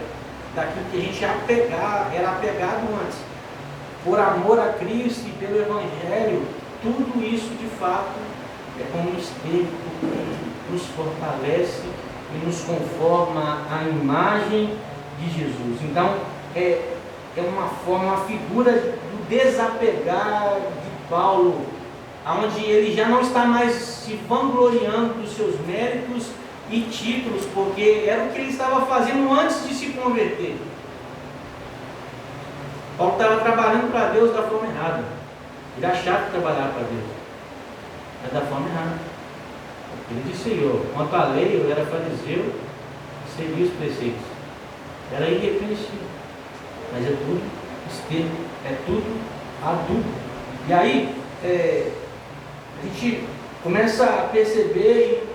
daquilo que a gente era apegado antes, por amor a Cristo e pelo Evangelho, tudo isso de fato é como um esterco que nos fortalece e nos conforma à imagem de Jesus. Então, é uma forma, uma figura do desapegar de Paulo, onde ele já não está mais se vangloriando dos seus méritos e títulos, porque era o que ele estava fazendo antes de se converter. Paulo estava trabalhando para Deus da forma errada. Ele achava que trabalhava para Deus, mas da forma errada. Ele disse, Senhor, quanto à lei, eu era fariseu, seguia os preceitos, era irrepreensível, mas é tudo esterco, é tudo adubo. E aí, a gente começa a perceber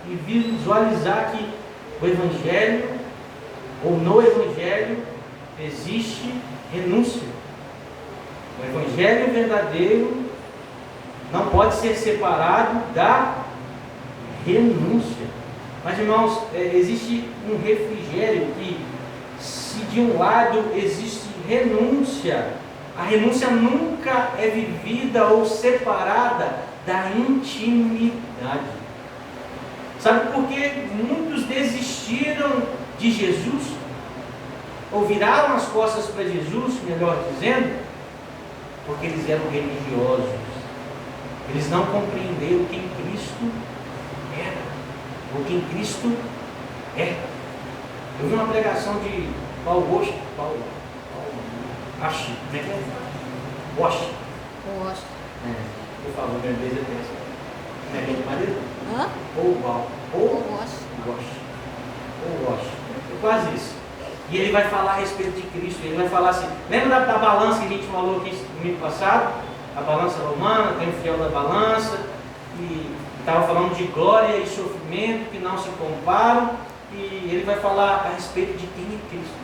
e visualizar que o Evangelho, ou no Evangelho, existe renúncia. O Evangelho verdadeiro não pode ser separado da renúncia. Mas, irmãos, existe um refrigério que, se de um lado existe renúncia, a renúncia nunca é vivida ou separada da intimidade. Sabe por que muitos desistiram de Jesus? Ou viraram as costas para Jesus, melhor dizendo, porque eles eram religiosos. Eles não compreenderam quem Cristo era, ou quem Cristo é. Eu vi uma pregação de Paulo Bosch, Acho, como é que é? Bosch. Eu falo, meu inglês é péssimo. Não é bem de madeira? Hã? Ou Bosch. É quase isso. E ele vai falar a respeito de Cristo. Ele vai falar assim, lembra da balança que a gente falou aqui no domingo passado? A balança romana, tem o fiel da balança, e estava falando de glória e sofrimento que não se comparam, e ele vai falar a respeito de quem é Cristo.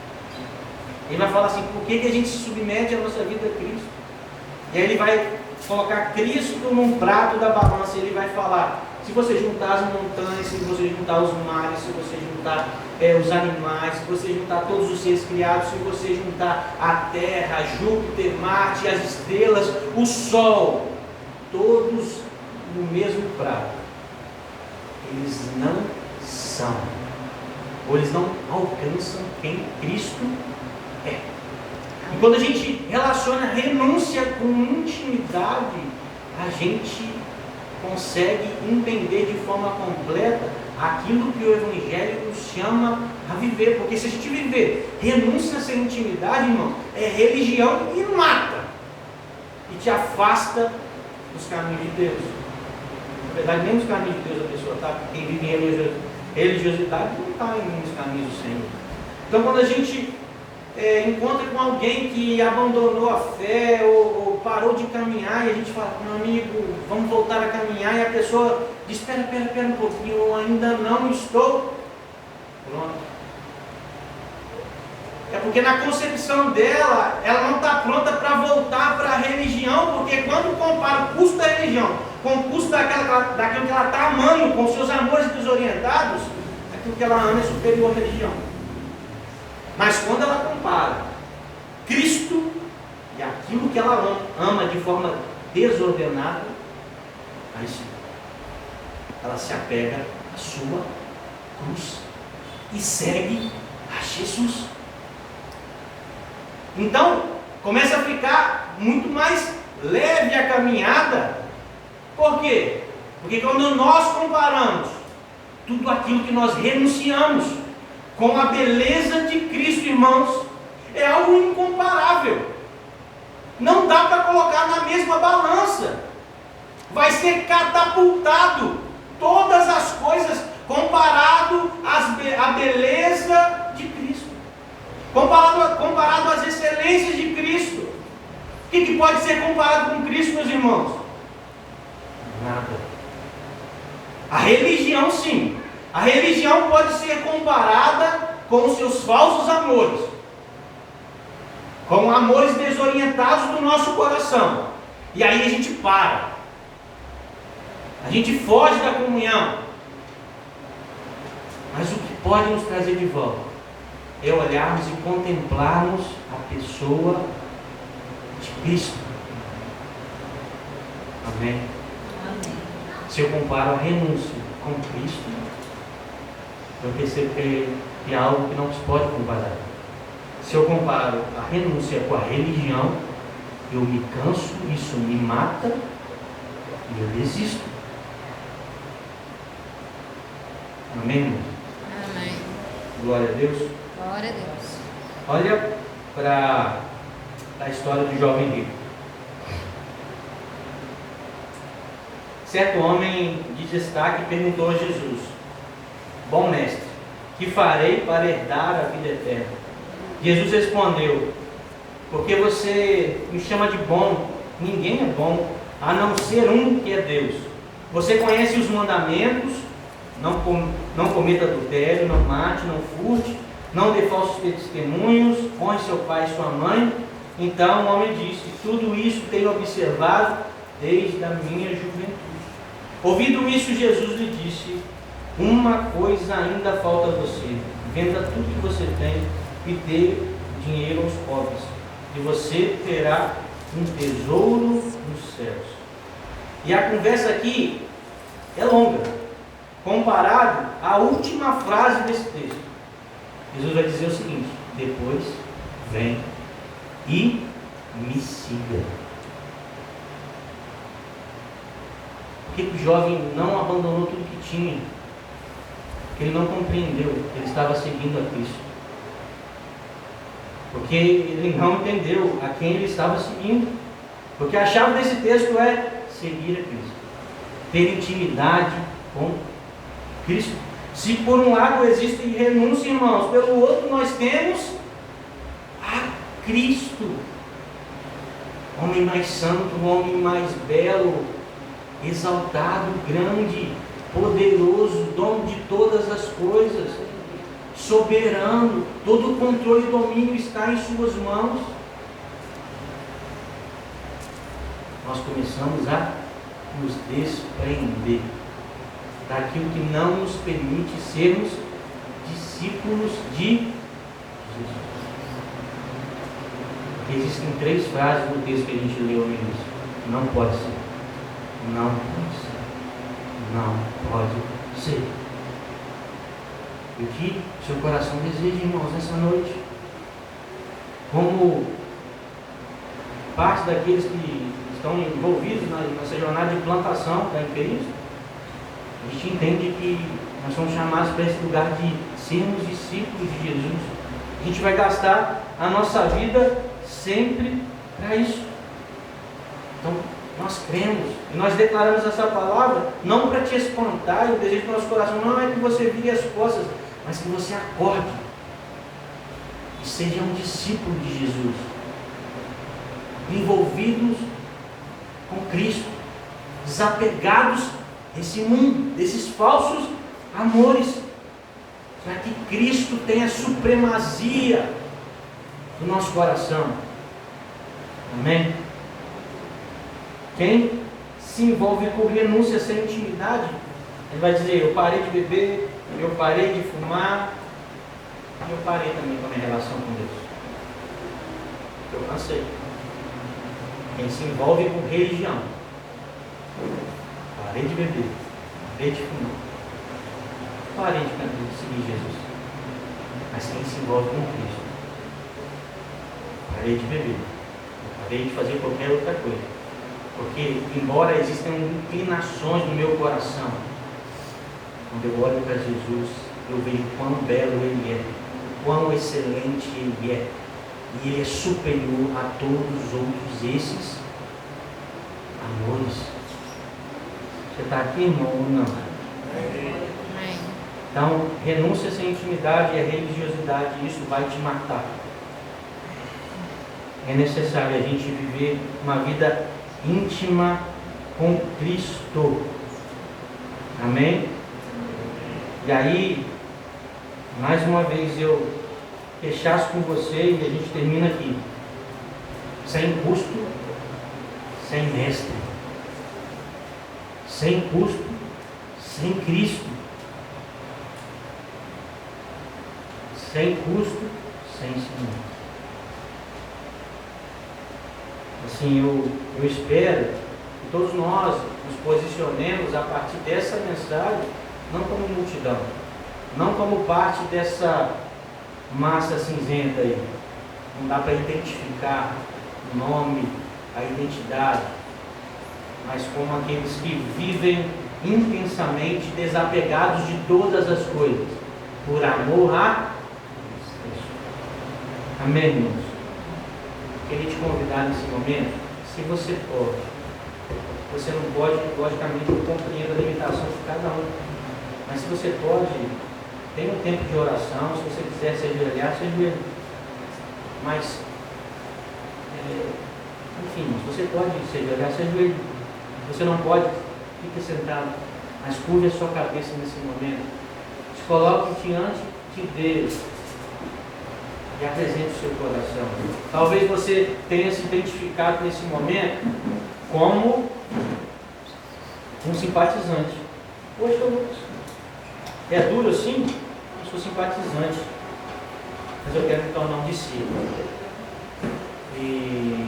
Ele vai falar assim, por que a gente se submete a nossa vida a Cristo? E aí ele vai colocar Cristo num prato da balança, e ele vai falar, se você juntar as montanhas, se você juntar os mares, se você juntar os animais, se você juntar todos os seres criados, se você juntar a terra, Júpiter, Marte, as estrelas, o sol, todos no mesmo prato, eles não são, ou eles não alcançam quem Cristo é. E quando a gente relaciona renúncia com intimidade, a gente consegue entender de forma completa aquilo que o Evangelho nos chama a viver. Porque se a gente viver renúncia sem intimidade, irmão, é religião e mata. E te afasta dos caminhos de Deus. Na verdade, nem nos caminhos de Deus a pessoa está. Quem vive em religiosidade não está nos caminhos do Senhor. Então, quando a gente encontra com alguém que abandonou a fé ou parou de caminhar, e a gente fala, meu amigo, vamos voltar a caminhar, e a pessoa diz, espera um pouquinho, eu ainda não estou pronto. É porque na concepção dela, ela não está pronta para voltar para a religião, porque quando compara o custo da religião com o custo daquilo que ela está amando, com seus amores desorientados, aquilo que ela ama é superior à religião. Mas quando ela compara Cristo e aquilo que ela ama de forma desordenada, aí sim, ela se apega à sua cruz e segue a Jesus. Então, começa a ficar muito mais leve a caminhada. Por quê? Porque quando nós comparamos tudo aquilo que nós renunciamos com a beleza de Cristo, irmãos, é algo incomparável. Não dá para colocar na mesma balança. Vai ser catapultado todas as coisas comparado à beleza de Cristo, comparado às excelências de Cristo. O que pode ser comparado com Cristo, meus irmãos? Nada. A religião, sim. A religião pode ser comparada com os seus falsos amores, com amores desorientados do nosso coração. E aí a gente para. A gente foge da comunhão. Mas o que pode nos trazer de volta é olharmos e contemplarmos a pessoa de Cristo. Amém? Amém. Se eu comparo a renúncia com Cristo, eu percebo que é algo que não se pode comparar. Se eu comparo a renúncia com a religião, eu me canso, isso me mata e eu desisto. Amém, irmão? Amém. Glória a Deus. Glória a Deus. Olha para a história do jovem rico. Certo homem de destaque perguntou a Jesus: bom mestre, que farei para herdar a vida eterna? Jesus respondeu: porque você me chama de bom, ninguém é bom, a não ser um que é Deus. Você conhece os mandamentos: não cometa adultério, não mate, não furte, não dê falsos testemunhos, honre seu pai e sua mãe. Então o homem disse: tudo isso tenho observado desde a minha juventude. Ouvindo isso, Jesus lhe disse: uma coisa ainda falta a você. Venda tudo que você tem e dê dinheiro aos pobres, e você terá um tesouro nos céus. E a conversa aqui é longa, comparado à última frase desse texto. Jesus vai dizer o seguinte: depois vem e me siga. Por que o jovem não abandonou tudo que tinha? Porque ele não compreendeu que ele estava seguindo a Cristo. Porque ele não entendeu a quem ele estava seguindo. Porque a chave desse texto é seguir a Cristo, ter intimidade com Cristo. Se por um lado existe renúncia, irmãos, pelo outro nós temos a Cristo, homem mais santo, homem mais belo, exaltado, grande, poderoso, dono de todas as coisas, soberano, todo o controle e domínio está em suas mãos. Nós começamos a nos desprender daquilo que não nos permite sermos discípulos de Jesus. Existem 3 frases no texto que a gente leu no início: não pode ser, não pode ser, não pode ser. E o que seu coração deseja, irmãos, nessa noite? Como parte daqueles que estão envolvidos nessa jornada de plantação em Cristo, a gente entende que nós somos chamados para esse lugar de sermos discípulos de Jesus. A gente vai gastar a nossa vida sempre para isso. Então, nós cremos e nós declaramos essa palavra não para te espantar, e o desejo do nosso coração não é que você vire as costas, mas que você acorde e seja um discípulo de Jesus, envolvidos com Cristo, desapegados desse mundo, desses falsos amores, para que Cristo tenha supremacia no nosso coração. Amém? Quem se envolve com renúncia sem intimidade, ele vai dizer: eu parei de beber, eu parei de fumar, e eu parei também com a minha relação com Deus. Eu cansei. Quem se envolve com religião, parei de beber, parei de fumar, parei de seguir Jesus. Mas quem se envolve com Cristo, parei de beber, parei de fazer qualquer outra coisa. Porque, embora existam inclinações no meu coração, quando eu olho para Jesus, eu vejo quão belo Ele é, quão excelente Ele é, e Ele é superior a todos os outros esses amores. Você está aqui, irmão, ou não? Então, renúncia sem intimidade é religiosidade, e isso vai te matar. É necessário a gente viver uma vida íntima com Cristo. Amém? E aí, mais uma vez eu fechasse com você e a gente termina aqui. Sem custo, sem mestre. Sem custo, sem Cristo. Sem custo, sem Senhor. Assim, eu espero que todos nós nos posicionemos a partir dessa mensagem, não como multidão, não como parte dessa massa cinzenta aí. Não dá para identificar o nome, a identidade, mas como aqueles que vivem intensamente desapegados de todas as coisas, por amor a Cristo. Amém, irmãos? Queria te convidar nesse momento, se você pode. Você não pode, logicamente, eu compreendo a limitação de cada um. Mas se você pode, tenha um tempo de oração. Se você quiser se ajoelhar, se ajoelhe. Mas, enfim, se você pode se ajoelhar, se ajoelhe. Se você não pode, fique sentado. Mas curve a sua cabeça nesse momento. Se coloque diante de Deus. E apresente o seu coração. Talvez você tenha se identificado nesse momento como um simpatizante. Poxa, Lucas, é duro assim? Eu sou simpatizante, mas eu quero me tornar um discípulo. E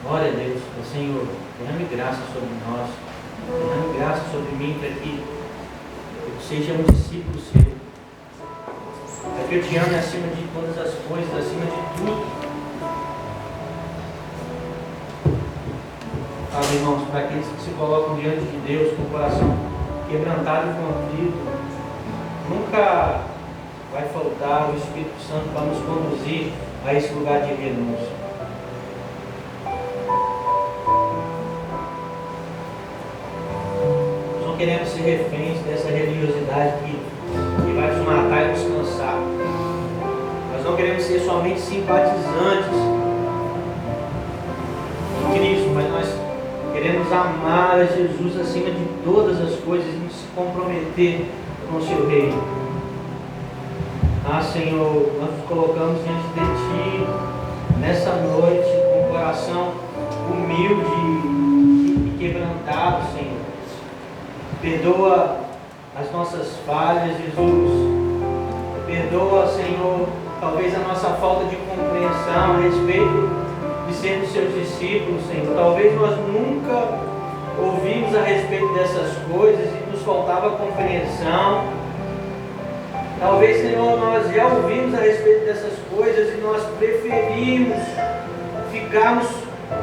glória a Deus, Senhor, derrame graça sobre nós, derrame graça sobre mim, para que eu seja um discípulo seu. É que eu te ame acima de todas as coisas, acima de tudo. Sabe, irmãos, para aqueles que se colocam diante de Deus com o coração quebrantado e contrito, nunca vai faltar o Espírito Santo para nos conduzir a esse lugar de renúncia. Nós não queremos ser reféns dessa religiosidade que vai nos matar e nos cansar. Nós não queremos ser somente simpatizantes de Cristo, mas nós queremos amar a Jesus acima de todas as coisas e nos comprometer com o seu reino. Ah, Senhor, nós nos colocamos diante de Ti nessa noite com o coração humilde e quebrantado, Senhor. Perdoa as nossas falhas, Jesus. Perdoa, Senhor, talvez a nossa falta de compreensão a respeito de sermos seus discípulos, Senhor. Talvez nós nunca ouvimos a respeito dessas coisas e nos faltava compreensão. Talvez, Senhor, nós já ouvimos a respeito dessas coisas e nós preferimos ficarmos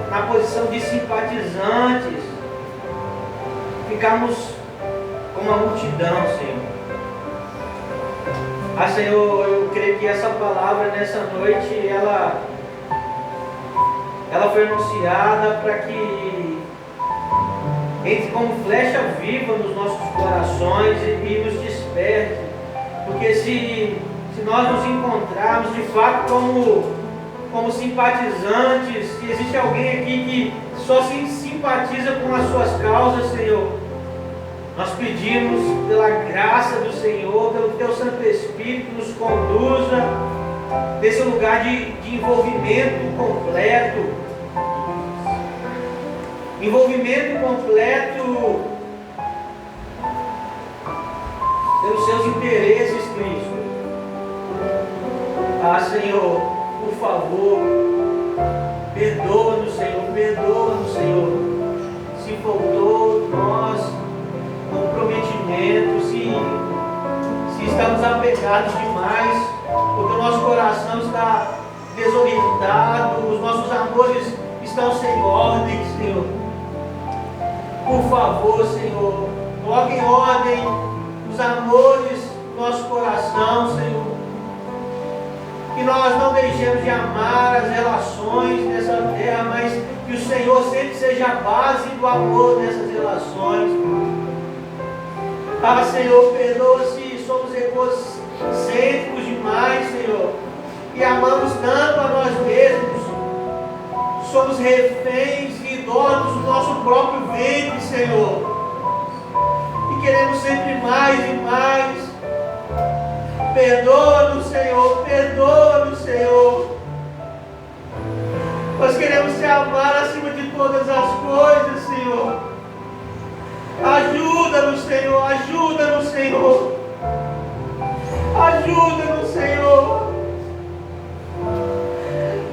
na posição de simpatizantes, ficarmos como a multidão, Senhor. Senhor, eu creio que essa palavra nessa noite, ela foi anunciada para que entre como flecha viva nos nossos corações e nos desperte. Porque se nós nos encontrarmos de fato como simpatizantes, se existe alguém aqui que só se simpatiza com as suas causas, Senhor, nós pedimos pela graça do Senhor, pelo Teu Santo Espírito, nos conduza nesse lugar de envolvimento completo. Envolvimento completo pelos Seus interesses, Cristo. Senhor, por favor, perdoa-nos, Senhor, se faltou nós comprometimento, se estamos apegados demais, porque o nosso coração está desorientado, os nossos amores estão sem ordem, Senhor. Por favor, Senhor, coloque em ordem os amores do nosso coração, Senhor. Que nós não deixemos de amar as relações nessa terra, mas que o Senhor sempre seja a base do amor nessas relações. Senhor, perdoa se somos egocêntricos demais, Senhor, e amamos tanto a nós mesmos. Somos reféns e idólatras do nosso próprio ventre, Senhor, e queremos sempre mais e mais. Perdoa-nos, Senhor. Nós queremos te amar acima de todas as coisas, Senhor. Ajuda-nos, Senhor.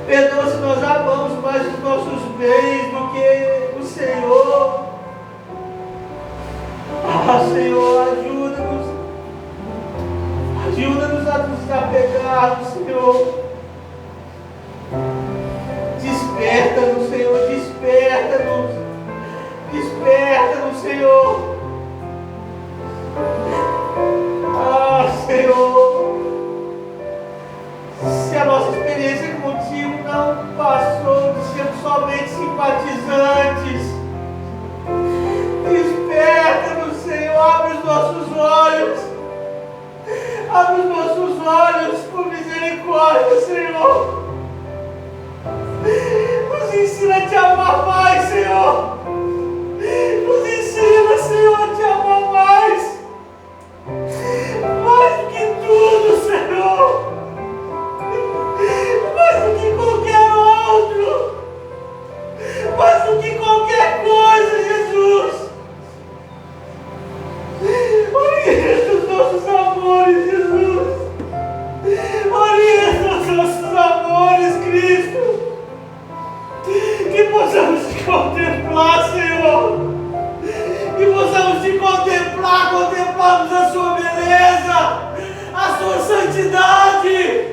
Perdoa se nós amamos mais os nossos bens do que o Senhor. Senhor, ajuda-nos a nos desapegarmos, Senhor. Desperta-nos, Senhor. Senhor. Senhor, se a nossa experiência contigo não passou de sermos somente simpatizantes, desperta-nos, Senhor. Abre os nossos olhos por misericórdia, Senhor. Nos ensina a te amar mais, Senhor. Nos ensina, Senhor, a te amar mais. Mais do que tudo, Senhor. Mais do que qualquer outro. Mais do que qualquer coisa, Jesus. Orienta os nossos amores, Jesus. Orienta os nossos amores, Cristo. Que possamos te contemplar, Senhor. Que possamos te contemplar, contemplarmos a sua beleza, a sua santidade.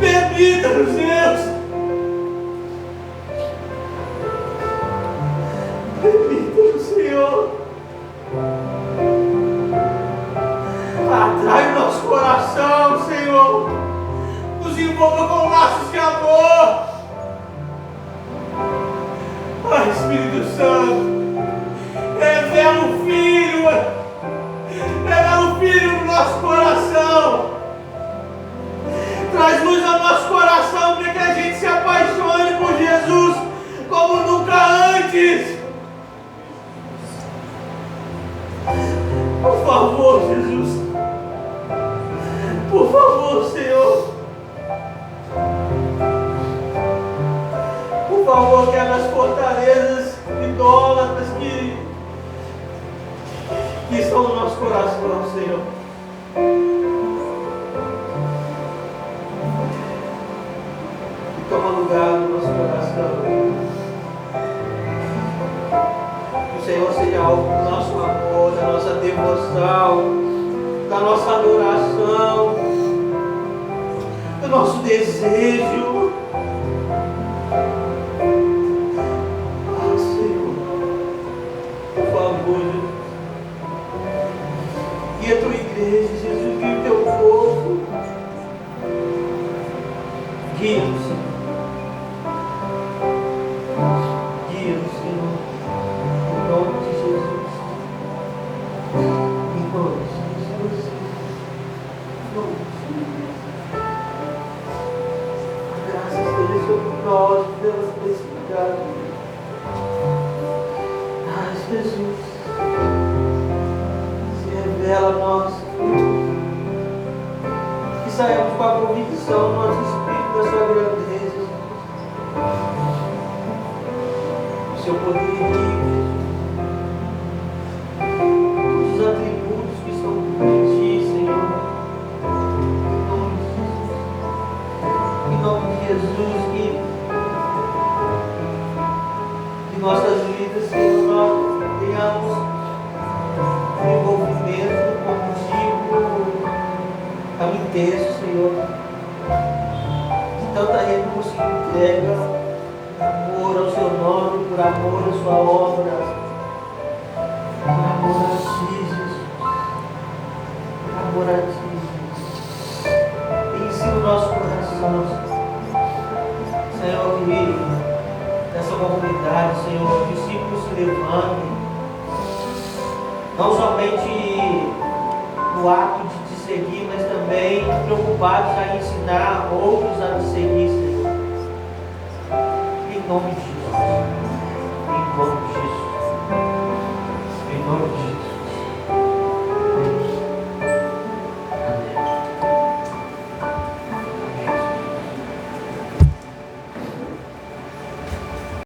Permita-nos, Deus. Permita-nos, Senhor. Atrai o nosso coração, Senhor. Nos envolva com laços de amor. Espírito Santo, revela o Filho no nosso coração. Traz luz ao nosso coração para que a gente se apaixone por Jesus como nunca antes. Por favor, Jesus. Por favor, Senhor. Por favor, quebra as fortalezas idólatras que estão no nosso coração, Senhor. E toma lugar no nosso coração. Que o Senhor seja algo do nosso amor, da nossa devoção, da nossa adoração, do nosso desejo. favor, Jesus. Guia a tua igreja, Jesus, guia o teu povo. Guia-nos, Senhor. Guia-nos, Senhor. Em nome de Jesus. Em nome de Jesus. Em nome de Jesus. A graça esteja sobre nós, pela felicidade. Ai, Jesus. Se revela a nós. Que saiamos com a convicção do nosso espírito da sua grandeza. O seu poder rico. Os atributos que estão em ti, Senhor. Em nome de Jesus, que nossas vidas, Senhor, nós tenhamos um envolvimento contigo tão intenso, Senhor. De tanta renúncia e entrega, por amor ao seu nome, por amor à sua obra. Por amor a ti, Jesus. Por amor a ti, Jesus. Ensina o nosso coração, Senhor, que nessa comunidade, Senhor, os discípulos se levantem, não somente no ato de te seguir, mas também preocupados a ensinar outros a te seguir, Senhor. Em nome de Jesus.